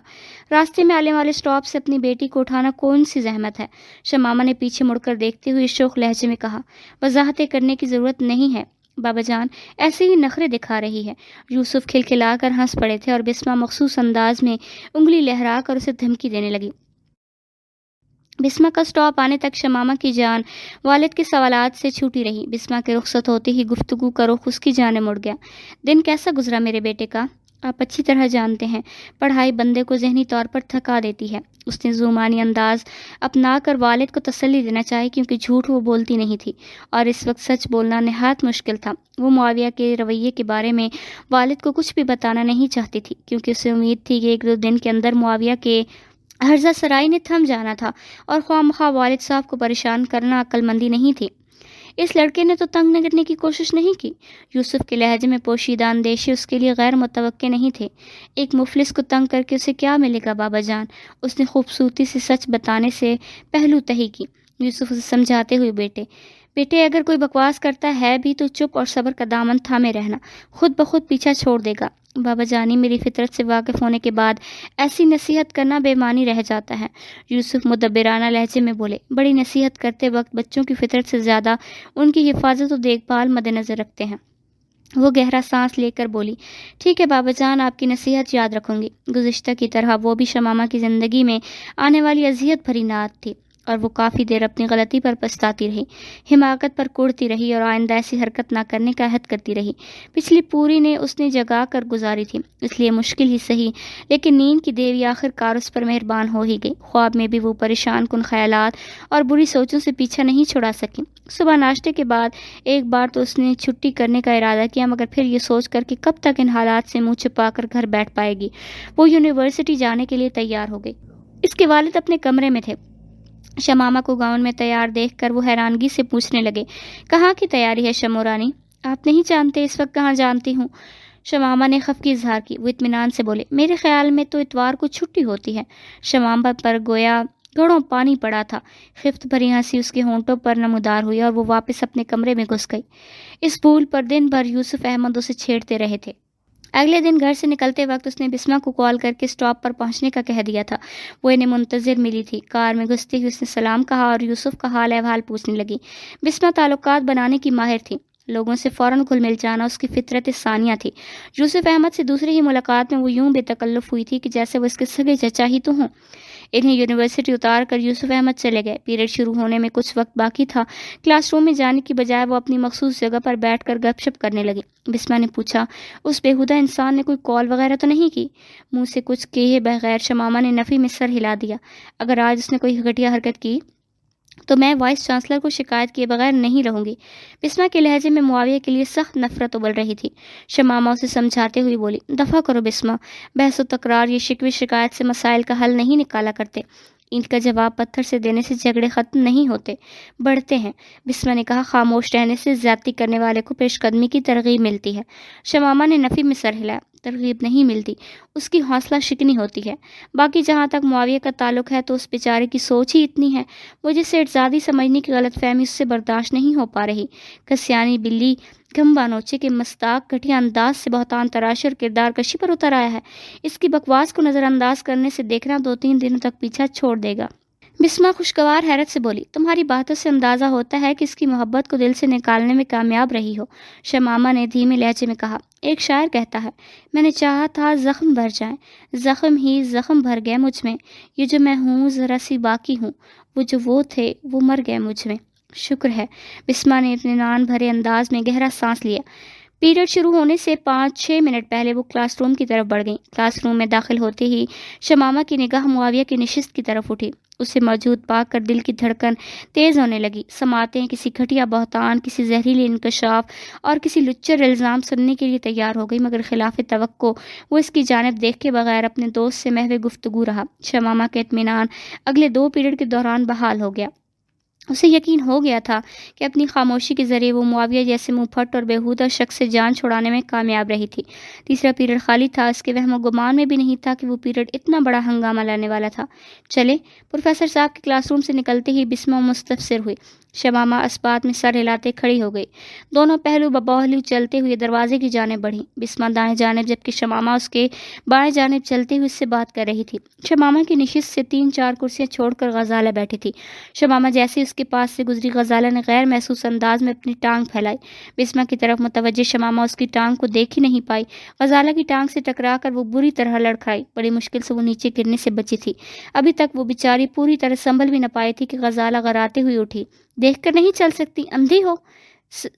راستے میں آنے والے اسٹاپ سے اپنی بیٹی کو اٹھانا کون سی زحمت ہے؟ شمامہ نے پیچھے مڑ کر دیکھتے ہوئے شوخ لہجے میں کہا۔ وضاحتیں کرنے کی ضرورت نہیں ہے بابا جان، ایسے ہی نخرے دکھا رہی ہے۔ یوسف کھلکھلا کر ہنس پڑے تھے اور بسمہ مخصوص انداز میں انگلی لہرا کر اسے دھمکی دینے لگی۔ بسمہ کا اسٹاپ آنے تک شمامہ کی جان والد کے سوالات سے چھوٹی رہی۔ بسمہ کے رخصت ہوتے ہی گفتگو کا رخ اس کی جانب مڑ گیا۔ دن کیسا گزرا میرے بیٹے کا؟ آپ اچھی طرح جانتے ہیں، پڑھائی بندے کو ذہنی طور پر تھکا دیتی ہے۔ اس نے زومانی انداز اپنا کر والد کو تسلی دینا چاہی، کیونکہ جھوٹ وہ بولتی نہیں تھی اور اس وقت سچ بولنا نہایت مشکل تھا۔ وہ معاویہ کے رویے کے بارے میں والد کو کچھ بھی بتانا نہیں چاہتی تھی، کیونکہ اسے امید تھی کہ ایک دو دن کے اندر معاویہ کے ہرزہ سرائی نے تھم جانا تھا، اور خواہ مخواہ والد صاحب کو پریشان کرنا عقل مندی نہیں تھی۔ اس لڑکے نے تو تنگ نہ کرنے کی کوشش نہیں کی۔ یوسف کے لہجے میں پوشیدہ اندیشے اس کے لیے غیر متوقع نہیں تھے۔ ایک مفلس کو تنگ کر کے اسے کیا ملے گا بابا جان؟ اس نے خوبصورتی سے سچ بتانے سے پہلو تہی کی۔ یوسف اسے سمجھاتے ہوئے، بیٹے اگر کوئی بکواس کرتا ہے بھی تو چپ اور صبر کا دامن تھامے رہنا، خود بخود پیچھا چھوڑ دے گا۔ بابا جانی، میری فطرت سے واقف ہونے کے بعد ایسی نصیحت کرنا بے معنی رہ جاتا ہے۔ یوسف مدبرانہ لہجے میں بولے۔ بڑی نصیحت کرتے وقت بچوں کی فطرت سے زیادہ ان کی حفاظت و دیکھ بھال مد نظر رکھتے ہیں۔ وہ گہرا سانس لے کر بولی۔ ٹھیک ہے بابا جان، آپ کی نصیحت یاد رکھوں گی۔ گزشتہ کی طرح وہ بھی شمامہ کی زندگی میں آنے والی اذیت بھری نعت تھی، اور وہ کافی دیر اپنی غلطی پر پچھتاتی رہی، حماقت پر کوڑتی رہی اور آئندہ ایسی حرکت نہ کرنے کا عہد کرتی رہی۔ پچھلی پوری نے اس نے جگا کر گزاری تھی، اس لیے مشکل ہی سہی، لیکن نیند کی دیوی آخر کار اس پر مہربان ہو ہی گئی۔ خواب میں بھی وہ پریشان کن خیالات اور بری سوچوں سے پیچھا نہیں چھڑا سکی۔ صبح ناشتے کے بعد ایک بار تو اس نے چھٹی کرنے کا ارادہ کیا، مگر پھر یہ سوچ کر کہ کب تک ان حالات سے منہ چھپا کر گھر بیٹھ پائے گی، وہ یونیورسٹی جانے کے لیے تیار ہو گئی۔ اس کے والد اپنے کمرے میں تھے۔ شمامہ کو گاؤن میں تیار دیکھ کر وہ حیرانگی سے پوچھنے لگے، کہاں کی تیاری ہے شمو رانی؟ آپ نہیں جانتے اس وقت کہاں جانتی ہوں؟ شمامہ نے خفگی اظہار کی۔ وہ اطمینان سے بولے، میرے خیال میں تو اتوار کو چھٹی ہوتی ہے۔ شمامہ پر گویا گھڑوں پانی پڑا تھا۔ خفت بھری ہنسی اس کے ہونٹوں پر نمودار ہوئی اور وہ واپس اپنے کمرے میں گھس گئی۔ اس بھول پر دن بھر یوسف احمد اسے چھیڑتے رہے تھے۔ اگلے دن گھر سے نکلتے وقت اس نے بسمہ کو کال کر کے سٹاپ پر پہنچنے کا کہہ دیا تھا۔ وہ انہیں منتظر ملی تھی۔ کار میں گھستے ہی اس نے سلام کہا اور یوسف کا حال احوال پوچھنے لگی۔ بسمہ تعلقات بنانے کی ماہر تھی، لوگوں سے فوراً گھل مل جانا اس کی فطرت ثانیہ تھی۔ یوسف احمد سے دوسری ہی ملاقات میں وہ یوں بے تکلف ہوئی تھی کہ جیسے وہ اس کے سگے چچا ہی تو ہوں۔ انہیں یونیورسٹی اتار کر یوسف احمد چلے گئے۔ پیریڈ شروع ہونے میں کچھ وقت باقی تھا۔ کلاس روم میں جانے کی بجائے وہ اپنی مخصوص جگہ پر بیٹھ کر گپ شپ کرنے لگی۔ بسمہ نے پوچھا، اس بےہودہ انسان نے کوئی کال وغیرہ تو نہیں کی؟ منہ سے کچھ کہے بغیر شمامہ نے نفی میں سر ہلا دیا۔ اگر آج اس نے کوئی گھٹیا حرکت کی تو میں وائس چانسلر کو شکایت کیے بغیر نہیں رہوں گی۔ بسمہ کے لہجے میں معاویہ کے لیے سخت نفرت ابل رہی تھی۔ شمامہ اسے سمجھاتے ہوئے بولی، دفع کرو بسمہ، بحث و تکرار یہ شکوے شکایت سے مسائل کا حل نہیں نکالا کرتے۔ اینٹ کا جواب پتھر سے دینے سے جھگڑے ختم نہیں ہوتے، بڑھتے ہیں۔ بسمہ نے کہا، خاموش رہنے سے زیادتی کرنے والے کو پیش قدمی کی ترغیب ملتی ہے۔ شمامہ نے نفی میں سر ہلایا، ترغیب نہیں ملتی، اس کی حوصلہ شکنی ہوتی ہے۔ باقی جہاں تک معاویہ کا تعلق ہے تو اس بیچارے کی سوچ ہی اتنی ہے، مجھے سیٹزادی سمجھنے کی غلط فہمی اس سے برداشت نہیں ہو پا رہی۔ کسیانی بلی گھمبا نوچے کے مستاق گھٹیا انداز سے بہتان تراشی اور کردار کشی پر اتر آیا ہے۔ اس کی بکواس کو نظر انداز کرنے سے دیکھنا 2-3 دنوں تک پیچھا چھوڑ دے گا۔ بسمہ خوشگوار حیرت سے بولی، تمہاری باتوں سے اندازہ ہوتا ہے کہ اس کی محبت کو دل سے نکالنے میں کامیاب رہی ہو۔ شمامہ نے دھیمے لہجے میں کہا، ایک شاعر کہتا ہے، میں نے چاہا تھا زخم بھر جائیں، زخم ہی زخم بھر گئے مجھ میں، یہ جو میں ہوں ذرا سی باقی ہوں، وہ جو وہ تھے وہ مر گئے مجھ میں۔ شکر ہے۔ بسمہ نے اطمینان بھرے انداز میں گہرا سانس لیا۔ پیریڈ شروع ہونے سے 5-6 منٹ پہلے وہ کلاس روم کی طرف بڑھ گئیں۔ کلاس روم میں داخل ہوتے ہی شمامہ کی نگاہ معاویہ کی نشست کی طرف اٹھی۔ اسے موجود پا کر دل کی دھڑکن تیز ہونے لگی۔ سماعتیں کسی گھٹیا بہتان، کسی زہریلی انکشاف اور کسی لچر الزام سننے کے لیے تیار ہو گئی، مگر خلاف توقع وہ اس کی جانب دیکھے بغیر اپنے دوست سے محو گفتگو رہا۔ شمامہ کا اطمینان اگلے 2 پیریڈ کے دوران بحال ہو گیا۔ اسے یقین ہو گیا تھا کہ اپنی خاموشی کے ذریعے وہ معاویہ جیسے منہ پھٹ اور بیہودہ شخص سے جان چھڑانے میں کامیاب رہی تھی۔ تیسرا پیریڈ خالی تھا۔ اس کے وہم و گمان میں بھی نہیں تھا کہ وہ پیریڈ اتنا بڑا ہنگامہ لانے والا تھا۔ چلے، پروفیسر صاحب کے کلاس روم سے نکلتے ہی بسمہ مستفسر ہوئی۔ شمامہ اسبات میں سر ہلاتے کھڑی ہو گئی۔ دونوں پہلو بپہلو چلتے ہوئے دروازے کی جانب بڑھی۔ بسمہ دائیں جانب جبکہ شمامہ اس کے بائیں جانب چلتے ہوئے اس سے بات کر رہی تھی۔ شمامہ کی نشست سے 3-4 کرسیاں چھوڑ کر غزالہ بیٹھی تھی۔ شمامہ جیسے اس کے پاس سے گزری، غزالہ نے غیر محسوس انداز میں اپنی ٹانگ پھیلائی۔ بسمہ کی طرف متوجہ شمامہ اس کی ٹانگ کو دیکھ ہی نہیں پائی۔ غزالہ کی ٹانگ سے ٹکرا کر وہ بری طرح لڑکھڑائی۔ بڑی مشکل سے وہ نیچے گرنے سے بچی تھی۔ ابھی تک وہ بیچاری پوری طرح سنبھل بھی نہ پائی تھی کہ غزالہ غراتے ہوئی اٹھی۔ دیکھ کر نہیں چل سکتی، اندھی ہو؟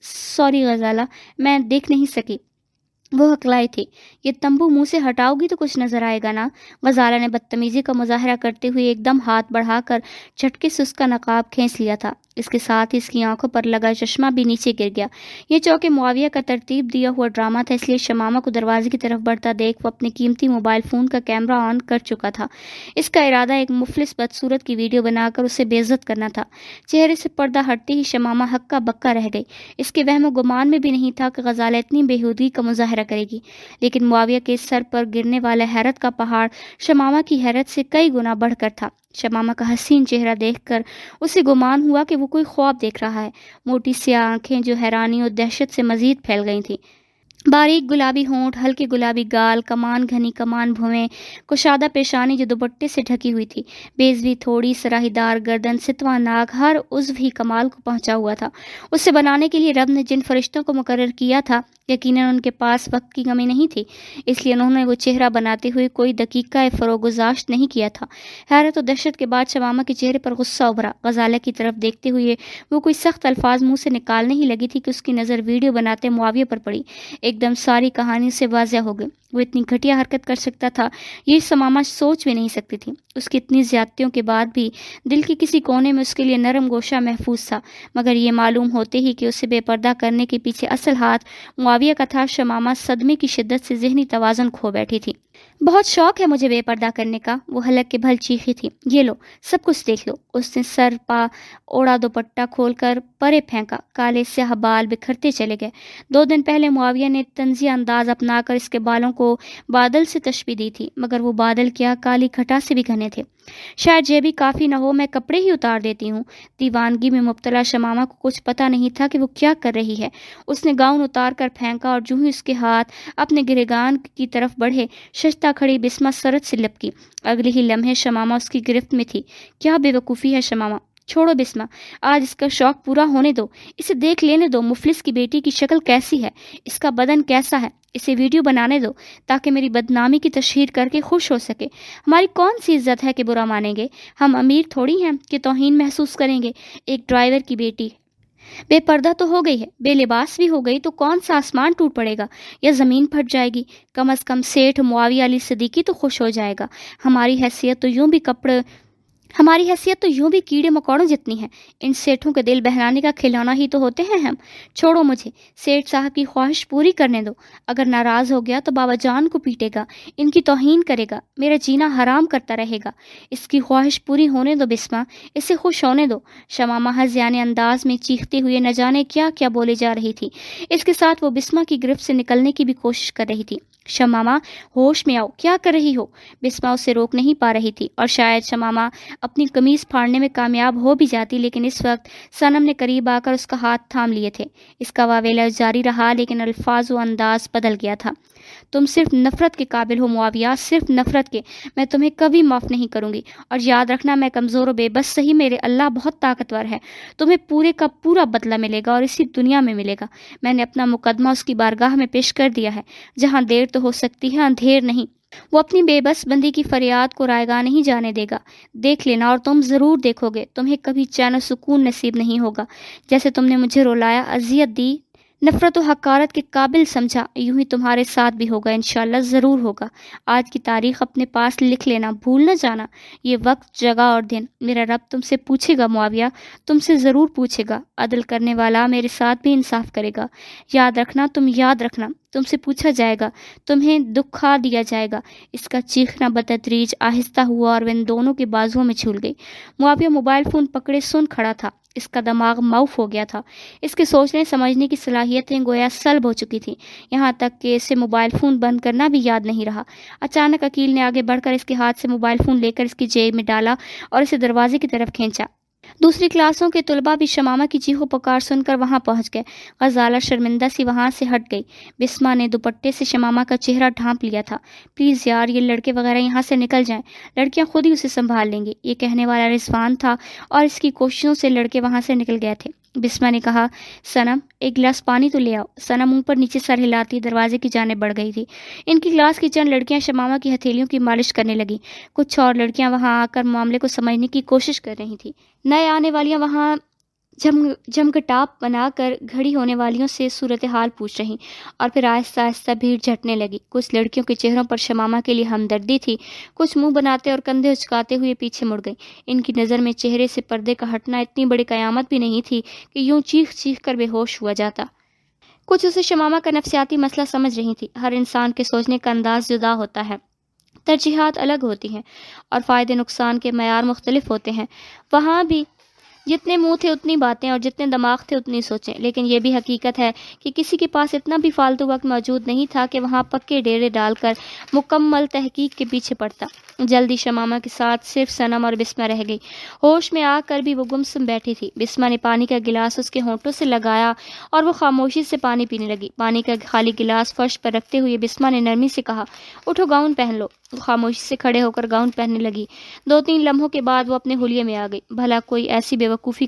سوری غزالہ، میں دیکھ نہیں سکی۔ وہ ہکلائی تھی۔ یہ تمبو منہ سے ہٹاؤ گی تو کچھ نظر آئے گا نا؟ غزالہ نے بدتمیزی کا مظاہرہ کرتے ہوئے ایک دم ہاتھ بڑھا کر جھٹکے سے اس کا نقاب کھینچ لیا تھا۔ اس کے ساتھ ہی اس کی آنکھوں پر لگا چشمہ بھی نیچے گر گیا۔ یہ چونکہ معاویہ کا ترتیب دیا ہوا ڈرامہ تھا، اس لیے شمامہ کو دروازے کی طرف بڑھتا دیکھ وہ اپنے قیمتی موبائل فون کا کیمرہ آن کر چکا تھا۔ اس کا ارادہ ایک مفلس بدصورت کی ویڈیو بنا کر اسے بے عزت کرنا تھا۔ چہرے سے پردہ ہٹتے ہی شمامہ ہکا بکا رہ گئی۔ اس کے وہم و گمان میں بھی نہیں تھا کہ غزالہ اتنی بےہودگی کا مظاہرہ کرے گی، لیکن معاویہ کے سر پر گرنے والا حیرت کا پہاڑ شمامہ کی حیرت سے کئی گنا بڑھ کر تھا۔ شمامہ کا حسین چہرہ دیکھ کر اسے گمان ہوا کہ وہ کوئی خواب دیکھ رہا ہے۔ موٹی سیاہ آنکھیں جو حیرانی اور دہشت سے مزید پھیل گئی تھیں، باریک گلابی ہونٹ، ہلکے گلابی گال، کمان گھنی کمان بھویں، کشادہ پیشانی جو دوپٹے سے ڈھکی ہوئی تھی، بیضوی تھوڑی سراہی دار گردن، ستواں ناک، ہر عضو ہی کمال کو پہنچا ہوا تھا۔ اسے بنانے کے لیے رب نے جن فرشتوں کو مقرر کیا تھا، یقیناً ان کے پاس وقت کی کمی نہیں تھی، اس لیے انہوں نے وہ چہرہ بناتے ہوئے کوئی دقیقہ فروغ گزاشت نہیں کیا تھا۔ حیرت و دہشت کے بعد شمامہ کے چہرے پر غصہ ابھرا۔ غزالہ کی طرف دیکھتے ہوئے وہ کوئی سخت الفاظ منہ سے نکالنے ہی لگی تھی کہ اس کی نظر ویڈیو بناتے معاویہ پر پڑی۔ ایک دم ساری کہانی سے واضح ہو گئی۔ وہ اتنی گھٹیا حرکت کر سکتا تھا، یہ شمامہ سوچ بھی نہیں سکتی تھی۔ اس کی اتنی زیادتیوں کے بعد بھی دل کے کسی کونے میں اس کے لیے نرم گوشہ محفوظ تھا، مگر یہ معلوم ہوتے ہی کہ اسے بے پردہ کرنے کے پیچھے اصل ہاتھ معاویہ کا تھا، شمامہ صدمے کی شدت سے ذہنی توازن کھو بیٹھی تھی۔ بہت شوق ہے مجھے بے پردہ کرنے کا، وہ حلق کے بھل چیخی تھی۔ یہ لو، سب کچھ دیکھ لو۔ اس نے سر پا اوڑا دوپٹہ کھول کر پرے پھینکا۔ کالے سیاہ بال بکھرتے چلے گئے۔ 2 دن پہلے معاویہ نے طنزیہ انداز اپنا کر اس کے بالوں کو بادل سے تشبیہ دی تھی، مگر وہ بادل کیا کالی گھٹا سے بھی گھنے تھے۔ شاید یہ بھی کافی نہ ہو، میں کپڑے ہی اتار دیتی ہوں۔ دیوانگی میں مبتلا شمامہ کو کچھ پتہ نہیں تھا کہ وہ کیا کر رہی ہے۔ اس نے گاؤن اتار کر پھینکا اور جو ہی اس کے ہاتھ اپنے گریبان کی طرف بڑھے، ششتہ کھڑی بسمہ سرت سے لپکی۔ اگلے ہی لمحے شمامہ اس کی گرفت میں تھی۔ کیا بے وقوفی ہے شمامہ، چھوڑو بسما، آج اس کا شوق پورا ہونے دو، اسے دیکھ لینے دو مفلس کی بیٹی کی شکل کیسی ہے، اس کا بدن کیسا ہے، اسے ویڈیو بنانے دو تاکہ میری بدنامی کی تشہیر کر کے خوش ہو سکے۔ ہماری کون سی عزت ہے کہ برا مانیں گے؟ ہم امیر تھوڑی ہیں کہ توہین محسوس کریں گے۔ ایک ڈرائیور کی بیٹی بے پردہ تو ہو گئی ہے، بے لباس بھی ہو گئی تو کون سا آسمان ٹوٹ پڑے گا یا زمین پھٹ جائے گی؟ کم از کم سیٹھ معاویہ علی صدیقی تو خوش ہو جائے گا۔ ہماری حیثیت تو یوں بھی کیڑے مکوڑوں جتنی ہے، ان سیٹھوں کے دل بہلانے کا کھلونا ہی تو ہوتے ہیں ہم۔ چھوڑو مجھے، سیٹھ صاحب کی خواہش پوری کرنے دو، اگر ناراض ہو گیا تو بابا جان کو پیٹے گا، ان کی توہین کرے گا، میرا جینا حرام کرتا رہے گا۔ اس کی خواہش پوری ہونے دو بسما، اسے خوش ہونے دو۔ شمامہ ہذیانِ انداز میں چیختے ہوئے نہ جانے کیا کیا بولے جا رہی تھی، اس کے ساتھ وہ بسما کی گرفت سے نکلنے کی بھی کوشش کر رہی تھی۔ شمامہ، ہوش میں آؤ، کیا کر رہی ہو؟ بسما اسے روک نہیں پا رہی تھی، اور شاید شمامہ اپنی قمیض پھاڑنے میں کامیاب ہو بھی جاتی، لیکن اس وقت صنم نے قریب آ کر اس کا ہاتھ تھام لیے تھے۔ اس کا واویلا جاری رہا لیکن الفاظ و انداز بدل گیا تھا۔ تم صرف نفرت کے قابل ہو معاویہ، صرف نفرت کے۔ میں تمہیں کبھی معاف نہیں کروں گی، اور یاد رکھنا میں کمزور و بے بس سہی، میرے اللہ بہت طاقتور ہے۔ تمہیں پورے کا پورا بدلہ ملے گا، اور اسی دنیا میں ملے گا۔ میں نے اپنا مقدمہ اس کی بارگاہ میں پیش کر دیا ہے۔ جہاں دیر تو ہو سکتی ہے، اندھیر نہیں۔ وہ اپنی بے بس بندی کی فریاد کو رائیگاں نہیں جانے دے گا۔ دیکھ لینا، اور تم ضرور دیکھو گے، تمہیں کبھی چین و سکون نصیب نہیں ہوگا۔ جیسے تم نے مجھے رلایا، اذیت دی، نفرت و حقارت کے قابل سمجھا، یوں ہی تمہارے ساتھ بھی ہوگا، انشاءاللہ ضرور ہوگا۔ آج کی تاریخ اپنے پاس لکھ لینا، بھول نہ جانا یہ وقت، جگہ اور دن۔ میرا رب تم سے پوچھے گا معاویہ، تم سے ضرور پوچھے گا۔ عدل کرنے والا میرے ساتھ بھی انصاف کرے گا۔ یاد رکھنا، تم یاد رکھنا، تم سے پوچھا جائے گا، تمہیں دکھا دیا جائے گا۔ اس کا چیخنا بتدریج آہستہ ہوا اور وہ ان دونوں کے بازوؤں میں جھول گئی۔ معاویہ موبائل فون پکڑے سن کھڑا تھا۔ اس کا دماغ معاف ہو گیا تھا، اس کے سوچنے سمجھنے کی صلاحیتیں گویا سلب ہو چکی تھیں، یہاں تک کہ اسے موبائل فون بند کرنا بھی یاد نہیں رہا۔ اچانک عقیل نے آگے بڑھ کر اس کے ہاتھ سے موبائل فون لے کر اس کی جیب میں ڈالا اور اسے دروازے کی طرف کھینچا۔ دوسری کلاسوں کے طلباء بھی شمامہ کی چیخو پکار سن کر وہاں پہنچ گئے۔ غزالہ شرمندہ سی وہاں سے ہٹ گئی۔ بسما نے دوپٹے سے شمامہ کا چہرہ ڈھانپ لیا تھا۔ پلیز یار، یہ لڑکے وغیرہ یہاں سے نکل جائیں، لڑکیاں خود ہی اسے سنبھال لیں گی۔ یہ کہنے والا رضوان تھا، اور اس کی کوششوں سے لڑکے وہاں سے نکل گئے تھے۔ بسما نے کہا، صنم ایک گلاس پانی تو لے آؤ۔ صنم اوپر نیچے سر ہلاتی دروازے کی جانب بڑھ گئی تھی۔ ان کی کلاس کی چند لڑکیاں شمامہ کی ہتھیلیوں کی مالش کرنے لگیں۔ کچھ اور لڑکیاں وہاں آ کر معاملے کو سمجھنے کی کوشش کر رہی تھیں۔ نئے آنے والیاں وہاں جمگٹاپ بنا کر گھڑی ہونے والیوں سے صورتحال پوچھ رہی، اور پھر آہستہ آہستہ بھیڑ جھٹنے لگی۔ کچھ لڑکیوں کے چہروں پر شمامہ کے لیے ہمدردی تھی، کچھ منہ بناتے اور کندھے اچکاتے ہوئے پیچھے مڑ گئیں۔ ان کی نظر میں چہرے سے پردے کا ہٹنا اتنی بڑی قیامت بھی نہیں تھی کہ یوں چیخ چیخ کر بے ہوش ہوا جاتا۔ کچھ اسے شمامہ کا نفسیاتی مسئلہ سمجھ رہی تھی۔ ہر انسان کے سوچنے کا انداز جدا ہوتا ہے، ترجیحات الگ ہوتی ہیں، اور فائدے نقصان کے معیار مختلف ہوتے ہیں۔ وہاں بھی جتنے منہ تھے اتنی باتیں، اور جتنے دماغ تھے اتنی سوچیں، لیکن یہ بھی حقیقت ہے کہ کسی کے پاس اتنا بھی فالتو وقت موجود نہیں تھا کہ وہاں پکے ڈیرے ڈال کر مکمل تحقیق کے پیچھے پڑتا۔ جلدی شمامہ کے ساتھ صرف صنم اور بسما رہ گئی۔ ہوش میں آ کر بھی وہ گمسم بیٹھی تھی۔ بسما نے پانی کا گلاس اس کے ہونٹوں سے لگایا اور وہ خاموشی سے پانی پینے لگی۔ پانی کا خالی گلاس فرش پر رکھتے ہوئے بسما نے نرمی سے کہا، اٹھو گاؤن پہن لو۔ وہ خاموشی سے کھڑے ہو کر گاؤن پہننے لگی۔ 2-3 لمحوں کے بعد وہ اپنے حلیے میں آ گئی۔ بھلا کوئی ایسی بے وقوفی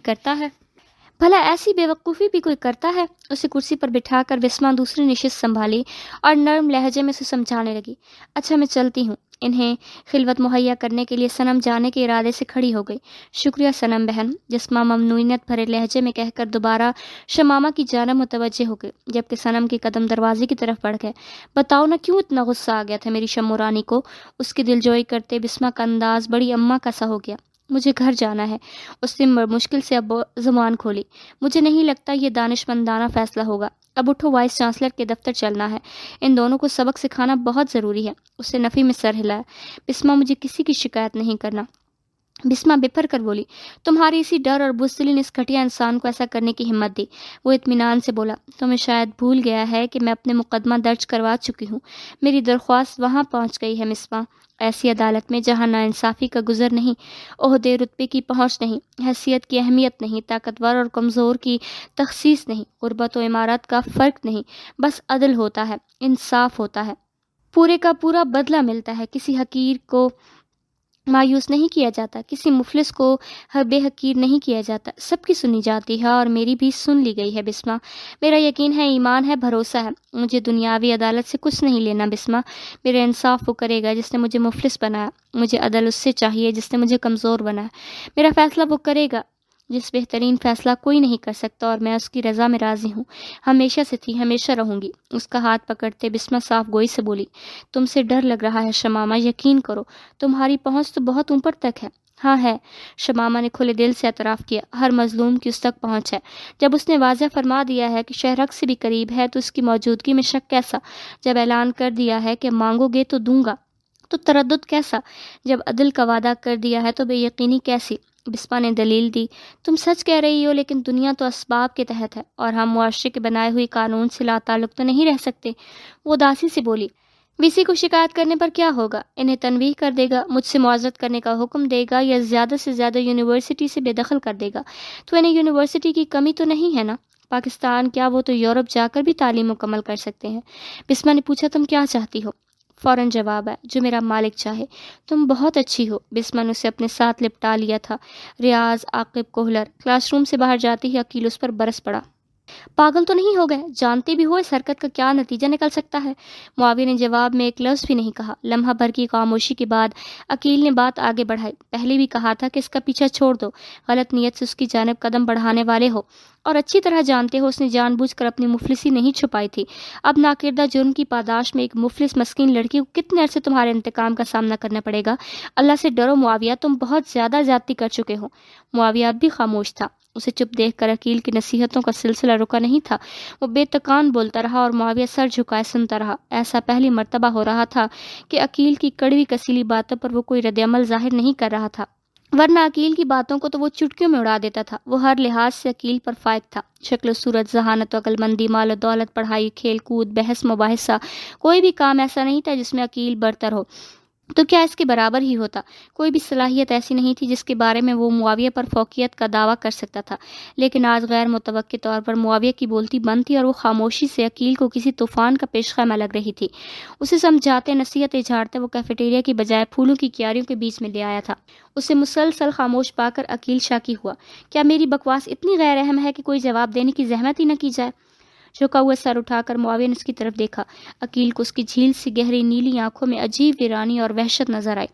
بھی کوئی کرتا ہے؟ اسے کرسی پر بٹھا کر بسما دوسری نشست سنبھالی اور نرم لہجے میں اسے سمجھانے لگی۔ اچھا میں چلتی ہوں۔ انہیں خلوت مہیا کرنے کے لیے صنم جانے کے ارادے سے کھڑی ہو گئی۔ شکریہ صنم بہن، بسما ممنونیت بھرے لہجے میں کہہ کر دوبارہ شمامہ کی جانب متوجہ ہو گئی، جبکہ صنم کے قدم دروازے کی طرف بڑھ گئے۔ بتاؤ نہ کیوں اتنا غصہ آ گیا تھا میری شمو رانی کو؟ اس کی دلجوئی کرتے بسما کا انداز بڑی اماں کا سا ہو گیا۔ مجھے گھر جانا ہے، اس نے مشکل سے اب زبان کھولی۔ مجھے نہیں لگتا یہ دانشمندانہ فیصلہ ہوگا۔ اب اٹھو، وائس چانسلر کے دفتر چلنا ہے، ان دونوں کو سبق سکھانا بہت ضروری ہے۔ اس نے نفی میں سر ہلایا۔ بسما مجھے کسی کی شکایت نہیں کرنا۔ بسما بپھر کر بولی، تمہاری اسی ڈر اور بزدلی نے اس گھٹیا انسان کو ایسا کرنے کی ہمت دی۔ وہ اطمینان سے بولا، تمہیں شاید بھول گیا ہے کہ میں اپنے مقدمہ درج کروا چکی ہوں۔ میری درخواست وہاں پہنچ گئی ہے بسما، ایسی عدالت میں جہاں ناانصافی کا گزر نہیں، عہدے رتبے کی پہنچ نہیں، حیثیت کی اہمیت نہیں، طاقتور اور کمزور کی تخصیص نہیں، غربت و عمارت کا فرق نہیں، بس عدل ہوتا ہے، انصاف ہوتا ہے، پورے کا پورا بدلہ ملتا ہے، کسی حقیر کو مایوس نہیں کیا جاتا، کسی مفلس کو بے حقیر نہیں کیا جاتا، سب کی سنی جاتی ہے اور میری بھی سن لی گئی ہے بسمہ۔ میرا یقین ہے، ایمان ہے، بھروسہ ہے، مجھے دنیاوی عدالت سے کچھ نہیں لینا بسمہ۔ میرا انصاف وہ کرے گا جس نے مجھے مفلس بنایا، مجھے عدل اس سے چاہیے جس نے مجھے کمزور بنایا، میرا فیصلہ وہ کرے گا جس بہترین فیصلہ کوئی نہیں کر سکتا، اور میں اس کی رضا میں راضی ہوں، ہمیشہ سے تھی، ہمیشہ رہوں گی۔ اس کا ہاتھ پکڑتے بسمہ صاف گوئی سے بولی، تم سے ڈر لگ رہا ہے شمامہ، یقین کرو تمہاری پہنچ تو بہت اوپر تک ہے۔ ہاں ہے، شمامہ نے کھلے دل سے اعتراف کیا، ہر مظلوم کی اس تک پہنچ ہے۔ جب اس نے واضح فرما دیا ہے کہ شہرک سے بھی قریب ہے تو اس کی موجودگی میں شک کیسا؟ جب اعلان کر دیا ہے کہ مانگو گے تو دوں گا تو تردد کیسا؟ جب عدل کا وعدہ کر دیا ہے تو بے یقینی کیسی؟ بسما نے دلیل دی، تم سچ کہہ رہی ہو، لیکن دنیا تو اسباب کے تحت ہے اور ہم معاشرے کے بنائے ہوئے قانون سے لا تعلق تو نہیں رہ سکتے۔ وہ اداسی سے بولی، وی سی کو شکایت کرنے پر کیا ہوگا؟ انہیں تنبیہ کر دے گا، مجھ سے معذرت کرنے کا حکم دے گا، یا زیادہ سے زیادہ یونیورسٹی سے بے دخل کر دے گا۔ تو انہیں یونیورسٹی کی کمی تو نہیں ہے نا؟ پاکستان کیا، وہ تو یورپ جا کر بھی تعلیم مکمل کر سکتے ہیں۔ بسما نے پوچھا، تم کیا چاہتی ہو؟ فوراً جواب ہے، جو میرا مالک چاہے۔ تم بہت اچھی ہو۔ بسما نے اسے اپنے ساتھ لپٹا لیا تھا۔ ریاض، عاقب، کوہلر کلاس روم سے باہر جاتے ہی عقیل اس پر برس پڑا۔ پاگل تو نہیں ہو گئے؟ جانتے بھی ہو اس حرکت کا کیا نتیجہ نکل سکتا ہے؟ معاویہ نے جواب میں ایک لفظ بھی نہیں کہا۔ لمحہ بھر کی خاموشی کے بعد عقیل نے بات آگے بڑھائی، پہلے بھی کہا تھا کہ اس کا پیچھا چھوڑ دو، غلط نیت سے اس کی جانب قدم بڑھانے والے ہو، اور اچھی طرح جانتے ہو اس نے جان بوجھ کر اپنی مفلسی نہیں چھپائی تھی۔ اب ناکردہ جرم کی پاداش میں ایک مفلس مسکین لڑکی کو کتنے عرصے تمہارے انتقام کا سامنا کرنا پڑے گا؟ اللہ سے ڈرو معاویہ، تم بہت زیادہ زیادتی کر چکے ہو۔ معاویہ اب بھی خاموش تھا۔ اسے چپ دیکھ کر عقیل کی نصیحتوں کا سلسلہ رکا نہیں تھا۔ وہ بے تکان بولتا رہا اور معاویہ سر جھکائے سنتا رہا۔ ایسا پہلی مرتبہ ہو رہا تھا کہ عقیل کی کڑوی کسیلی باتوں پر وہ کوئی رد عمل ظاہر نہیں کر رہا تھا، ورنہ عقیل کی باتوں کو تو وہ چٹکیوں میں اڑا دیتا تھا۔ وہ ہر لحاظ سے عقیل پر فائق تھا، شکل و صورت، ذہانت و عقل مندی، مال و دولت، پڑھائی، کھیل کود، بحث مباحثہ، کوئی بھی کام ایسا نہیں تھا جس میں عقیل برتر ہو، تو کیا اس کے برابر ہی ہوتا؟ کوئی بھی صلاحیت ایسی نہیں تھی جس کے بارے میں وہ معاویہ پر فوقیت کا دعویٰ کر سکتا تھا۔ لیکن آج غیر متوقع طور پر معاویہ کی بولتی بند تھی اور وہ خاموشی سے عقیل کو کسی طوفان کا پیش خیمہ لگ رہی تھی۔ اسے سمجھاتے، نصیحتیں جھاڑتے وہ کیفیٹیریا کی بجائے پھولوں کی کیاریوں کے بیچ میں لے آیا تھا۔ اسے مسلسل خاموش پا کر عقیل شاکی ہوا۔ کیا میری بکواس اتنی غیر اہم ہے کہ کوئی جواب دینے کی زحمت ہی نہ کی جائے؟ جھکا ہوا سر اٹھا کر معاویہ نے اس کی طرف دیکھا۔ عقیل کو اس کی جھیل سی گہری نیلی آنکھوں میں عجیب ویرانی اور وحشت نظر آئی۔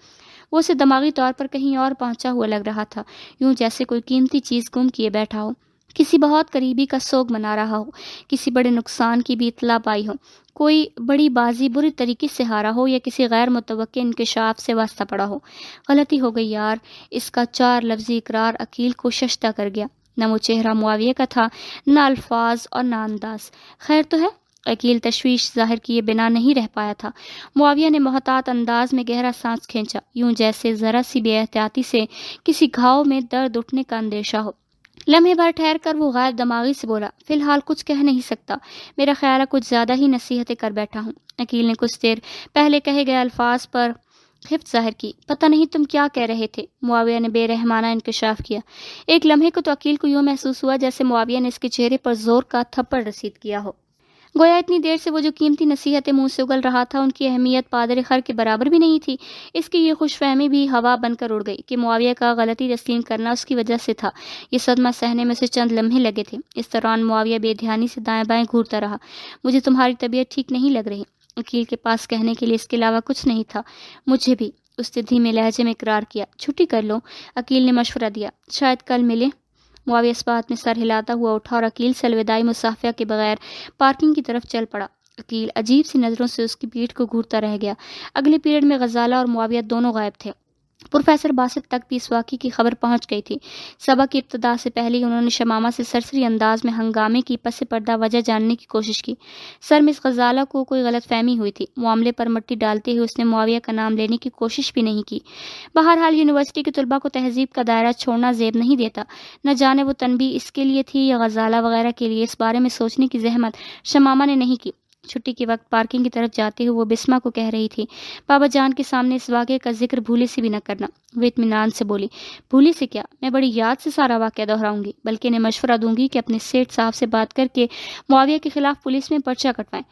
وہ اسے دماغی طور پر کہیں اور پہنچا ہوا لگ رہا تھا، یوں جیسے کوئی قیمتی چیز گم کیے بیٹھا ہو، کسی بہت قریبی کا سوگ منا رہا ہو، کسی بڑے نقصان کی بھی اطلاع پائی ہو، کوئی بڑی بازی بری طریقے سے ہارا ہو، یا کسی غیر متوقع انکشاف سے واسطہ پڑا ہو۔ غلطی ہو گئی یار، اس کا چار لفظی اقرار عقیل کو ششدہ کر گیا۔ نہ وہ چہرہ معاویہ کا تھا، نہ الفاظ اور نہ انداز۔ خیر تو ہے؟ عقیل تشویش ظاہر کیے بنا نہیں رہ پایا تھا۔ معاویہ نے محتاط انداز میں گہرا سانس کھینچا، یوں جیسے ذرا سی بے احتیاطی سے کسی گھاؤ میں درد اٹھنے کا اندیشہ ہو۔ لمحے بھر ٹھہر کر وہ غائب دماغی سے بولا، فی الحال کچھ کہہ نہیں سکتا، میرا خیال ہے کچھ زیادہ ہی نصیحتیں کر بیٹھا ہوں۔ عقیل نے کچھ دیر پہلے کہے گئے الفاظ پر خفت ظاہر کی۔ پتہ نہیں تم کیا کہہ رہے تھے؟ معاویہ نے بے رحمانہ انکشاف کیا۔ ایک لمحے کو تو عقیل کو یوں محسوس ہوا جیسے معاویہ نے اس کے چہرے پر زور کا تھپڑ رسید کیا ہو۔ گویا اتنی دیر سے وہ جو قیمتی نصیحتیں منہ سے اگل رہا تھا ان کی اہمیت پادر خر کے برابر بھی نہیں تھی۔ اس کی یہ خوش فہمی بھی ہوا بن کر اڑ گئی کہ معاویہ کا غلطی تسلیم کرنا اس کی وجہ سے تھا۔ یہ صدمہ سہنے میں اسے چند لمحے لگے تھے۔ اس دوران معاویہ بے دھیانی سے دائیں بائیں گھورتا رہا۔ مجھے تمہاری طبیعت ٹھیک نہیں لگ رہی۔ عقیل کے پاس کہنے کے لیے اس کے علاوہ کچھ نہیں تھا۔ مجھے بھی، اس نے دھیمے لہجے میں اقرار کیا۔ چھٹی کر لو، عقیل نے مشورہ دیا، شاید کل ملے۔ معاویہ اس بات میں سر ہلاتا ہوا اٹھا اور عقیل سے الوداعی مصافحہ کے بغیر پارکنگ کی طرف چل پڑا۔ عقیل عجیب سی نظروں سے اس کی پیٹھ کو گھورتا رہ گیا۔ اگلے پیریڈ میں غزالہ اور معاویہ دونوں غائب تھے۔ پروفیسر باسط تک بھی اس واقعے کی خبر پہنچ گئی تھی۔ سبق کی ابتدا سے پہلے ہی انہوں نے شمامہ سے سرسری انداز میں ہنگامے کی پس پردہ وجہ جاننے کی کوشش کی۔ سر مس غزالہ کو کوئی غلط فہمی ہوئی تھی۔ معاملے پر مٹی ڈالتے ہوئے اس نے معاویہ کا نام لینے کی کوشش بھی نہیں کی۔ بہرحال یونیورسٹی کے طلباء کو تہذیب کا دائرہ چھوڑنا زیب نہیں دیتا۔ نہ جانے وہ تنبیہ اس کے لیے تھی یا غزالہ وغیرہ کے لیے، اس بارے میں سوچنے کی زحمت شمامہ نے نہیں کی۔ چھٹی کے وقت پارکنگ کی طرف جاتے ہوئے وہ بسمہ کو کہہ رہی تھی، بابا جان کے سامنے اس واقعے کا ذکر بھولے سے بھی نہ کرنا۔ وہ اطمینان سے بولی، بھولی سے کیا، میں بڑی یاد سے سارا واقعہ دہراؤں گی، بلکہ انہیں مشورہ دوں گی کہ اپنے سیٹھ صاحب سے بات کر کے معاویہ کے خلاف پولیس میں پرچہ کٹوائیں۔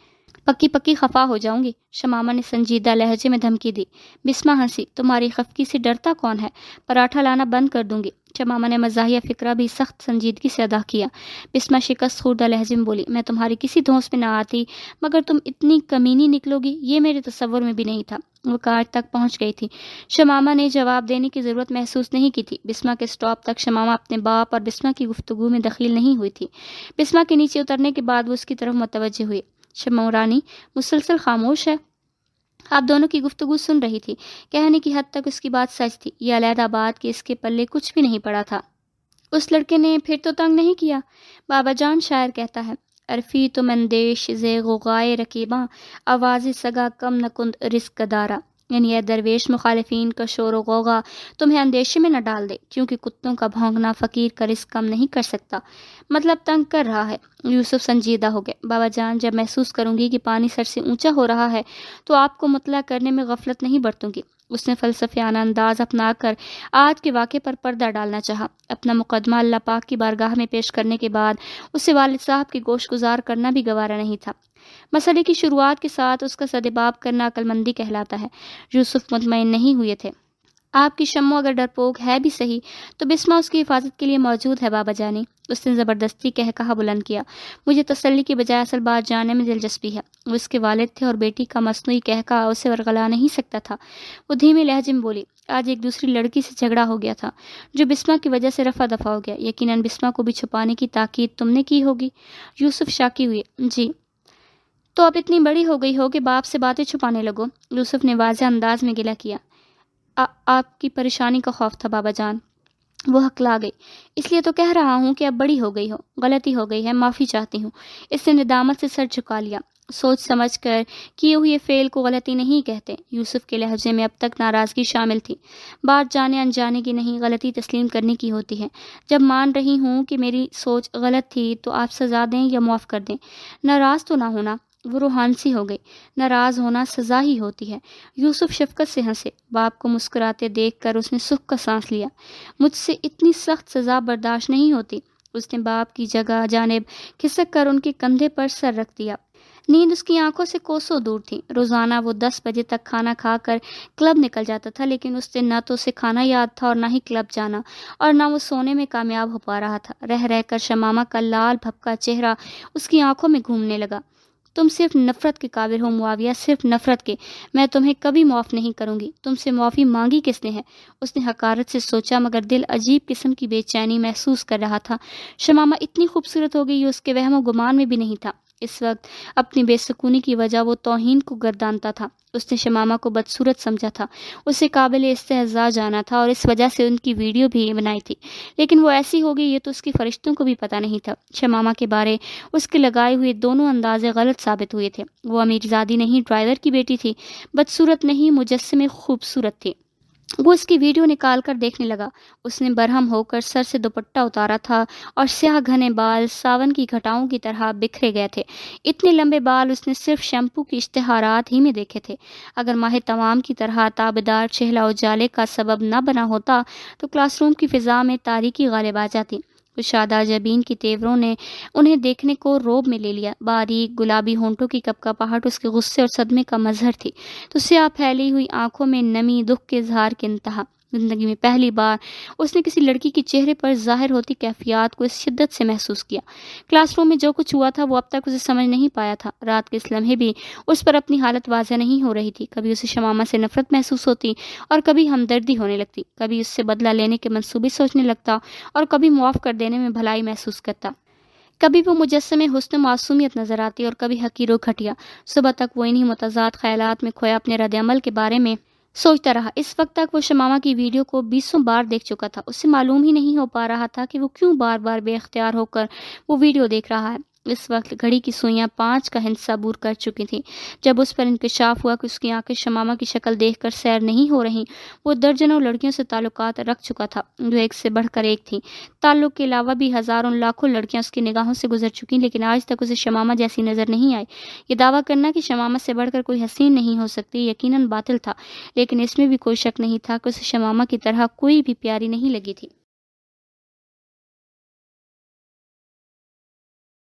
پکی پکی خفا ہو جاؤں گی، شمامہ نے سنجیدہ لہجے میں دھمکی دی۔ بسمہ ہنسی، تمہاری خفگی سے ڈرتا کون ہے، پراٹھا لانا بند کر دوں گی۔ شمامہ نے مزاحیہ فکرہ بھی سخت سنجیدگی سے ادا کیا۔ بسمہ شکست خوردہ لہجے میں بولی، میں تمہاری کسی دھونس میں نہ آتی، مگر تم اتنی کمینی نکلو گی یہ میرے تصور میں بھی نہیں تھا۔ وہ کار تک پہنچ گئی تھی۔ شمامہ نے جواب دینے کی ضرورت محسوس نہیں کی تھی۔ بسمہ کے سٹاپ تک شمامہ اپنے باپ اور بسمہ کی گفتگو میں دخیل نہیں ہوئی تھی۔ بسمہ کے نیچے اترنے کے بعد وہ اس کی طرف متوجہ ہوئی۔ شمع رانی مسلسل خاموش ہے، آپ دونوں کی گفتگو سن رہی تھی۔ کہنے کی حد تک اس کی بات سچ تھی، یہ علیحدہ بات کہ اس کے پلے کچھ بھی نہیں پڑا تھا۔ اس لڑکے نے پھر تو تنگ نہیں کیا؟ بابا جان شاعر کہتا ہے، عرفی تو مندیش زیغ و غائے رکیباں، آواز سگا کم نکند رزق دارا، یعنی اے درویش مخالفین کا شور و غوغا تمہیں اندیشے میں نہ ڈال دے، کیونکہ کتوں کا بھونکنا فقیر کا رزق کم نہیں کر سکتا، مطلب تنگ کر رہا ہے۔ یوسف سنجیدہ ہو گئے۔ بابا جان، جب محسوس کروں گی کہ پانی سر سے اونچا ہو رہا ہے تو آپ کو مطلع کرنے میں غفلت نہیں برتوں گی۔ اس نے فلسفیانہ انداز اپنا کر آج کے واقعے پر پردہ ڈالنا چاہا۔ اپنا مقدمہ اللہ پاک کی بارگاہ میں پیش کرنے کے بعد اسے والد صاحب کی گوش گزار کرنا بھی گوارا نہیں تھا۔ مسئلے کی شروعات کے ساتھ اس کا سدباب کرنا عقل مندی کہلاتا ہے۔ یوسف مطمئن نہیں ہوئے تھے۔ آپ کی شمو اگر ڈرپوک ہے بھی صحیح تو بسمہ اس کی حفاظت کے لیے موجود ہے بابا جانی۔ اس نے زبردستی کہا بلند کیا، مجھے تسلی کی بجائے اصل بات جاننے میں دلچسپی ہے۔ وہ اس کے والد تھے اور بیٹی کا مصنوعی کہا اسے ورغلا نہیں سکتا تھا۔ وہ دھیمے لہجے میں بولی، آج ایک دوسری لڑکی سے جھگڑا ہو گیا تھا جو بسمہ کی وجہ سے رفع دفع ہو گیا، یقیناً بسمہ کو بھی چھپانے کی تاکید تم نے کی ہوگی۔ یوسف شاکی ہوئے، جی۔ تو اب اتنی بڑی ہو گئی ہو کہ باپ سے باتیں چھپانے لگو؟ یوسف نے واضح انداز میں گلہ کیا۔ آپ کی پریشانی کا خوف تھا بابا جان۔ وہ ہکلا گئی، اس لیے تو کہہ رہا ہوں کہ اب بڑی ہو گئی ہو، غلطی ہو گئی ہے، معافی چاہتی ہوں۔ اس نے ندامت سے سر جھکا لیا۔ سوچ سمجھ کر کیے ہوئے فعل کو غلطی نہیں کہتے۔ یوسف کے لہجے میں اب تک ناراضگی شامل تھی۔ بات جانے انجانے کی نہیں، غلطی تسلیم کرنے کی ہوتی ہے۔ جب مان رہی ہوں کہ میری سوچ غلط تھی تو آپ سزا دیں یا معاف کر دیں۔ ناراض تو نہ ہونا۔ وہ روحانسی ہو گئی، ناراض ہونا سزا ہی ہوتی ہے۔ یوسف شفقت سے ہنسے۔ باپ کو مسکراتے دیکھ کر اس نے سکھ کا سانس لیا۔ مجھ سے اتنی سخت سزا برداشت نہیں ہوتی۔ اس نے باپ کی جگہ جانب کھسک کر ان کے کندھے پر سر رکھ دیا۔ نیند اس کی آنکھوں سے کوسوں دور تھی۔ روزانہ وہ 10 بجے تک کھانا کھا کر کلب نکل جاتا تھا، لیکن اس دن نہ تو اسے کھانا یاد تھا اور نہ ہی کلب جانا، اور نہ وہ سونے میں کامیاب ہو پا رہا تھا۔ رہ رہ کر شمامہ کا لال بھپکا چہرہ اس کی آنکھوں میں گھومنے لگا۔ تم صرف نفرت کے قابل ہو معاویہ، صرف نفرت کے۔ میں تمہیں کبھی معاف نہیں کروں گی۔ تم سے معافی مانگی کس نے ہے؟ اس نے حقارت سے سوچا، مگر دل عجیب قسم کی بے چینی محسوس کر رہا تھا۔ شمامہ اتنی خوبصورت ہو گئی یہ اس کے وہم و گمان میں بھی نہیں تھا۔ اس وقت اپنی بے سکونی کی وجہ وہ توہین کو گردانتا تھا۔ اس نے شمامہ کو بدصورت سمجھا تھا، اسے قابل استہزاء جانا تھا اور اس وجہ سے ان کی ویڈیو بھی بنائی تھی، لیکن وہ ایسی ہو گئی یہ تو اس کی فرشتوں کو بھی پتہ نہیں تھا۔ شمامہ کے بارے اس کے لگائے ہوئے دونوں اندازے غلط ثابت ہوئے تھے۔ وہ امیر زادی نہیں، ڈرائیور کی بیٹی تھی، بدصورت نہیں، مجسمے خوبصورت تھی۔ وہ اس کی ویڈیو نکال کر دیکھنے لگا۔ اس نے برہم ہو کر سر سے دوپٹہ اتارا تھا اور سیاہ گھنے بال ساون کی گھٹاؤں کی طرح بکھرے گئے تھے۔ اتنے لمبے بال اس نے صرف شیمپو کی اشتہارات ہی میں دیکھے تھے۔ اگر ماہ تمام کی طرح تابدار چہلہ اجالے کا سبب نہ بنا ہوتا تو کلاس روم کی فضا میں تاریکی غالب آ جاتی۔ کشادہ جبین کی تیوروں نے انہیں دیکھنے کو روب میں لے لیا۔ باریک گلابی ہونٹوں کی کپکپاہٹ اس کے غصے اور صدمے کا مظہر تھی، تو سیاہ پھیلی ہوئی آنکھوں میں نمی دکھ کے اظہار کی انتہا۔ زندگی میں پہلی بار اس نے کسی لڑکی کے چہرے پر ظاہر ہوتی کیفیات کو اس شدت سے محسوس کیا۔ کلاس روم میں جو کچھ ہوا تھا وہ اب تک اسے سمجھ نہیں پایا تھا۔ رات کے اس لمحے بھی اس پر اپنی حالت واضح نہیں ہو رہی تھی۔ کبھی اسے شمامہ سے نفرت محسوس ہوتی اور کبھی ہمدردی ہونے لگتی، کبھی اس سے بدلہ لینے کے منصوبے سوچنے لگتا اور کبھی معاف کر دینے میں بھلائی محسوس کرتا۔ کبھی وہ مجسمے حسن معصومیت نظر آتی اور کبھی حقیر و گھٹیا۔ صبح تک وہ انہی متضاد خیالات میں کھویا اپنے رد عمل کے بارے میں سوچتا رہا۔ اس وقت تک وہ شمامہ کی ویڈیو کو 20 بار دیکھ چکا تھا۔ اسے معلوم ہی نہیں ہو پا رہا تھا کہ وہ کیوں بار بار بے اختیار ہو کر وہ ویڈیو دیکھ رہا ہے۔ اس وقت گھڑی کی سوئیاں 5 کا ہندسہ عبور کر چکی تھیں۔ جب اس پر انکشاف ہوا کہ اس کی آنکھیں شمامہ کی شکل دیکھ کر سیر نہیں ہو رہیں، وہ درجنوں لڑکیوں سے تعلقات رکھ چکا تھا جو ایک سے بڑھ کر ایک تھیں۔ تعلق کے علاوہ بھی ہزاروں لاکھوں لڑکیاں اس کی نگاہوں سے گزر چکیں، لیکن آج تک اسے شمامہ جیسی نظر نہیں آئی۔ یہ دعویٰ کرنا کہ شمامہ سے بڑھ کر کوئی حسین نہیں ہو سکتی یقیناً باطل تھا، لیکن اس میں بھی کوئی شک نہیں تھا کہ اسے شمامہ کی طرح کوئی بھی پیاری نہیں لگی تھی۔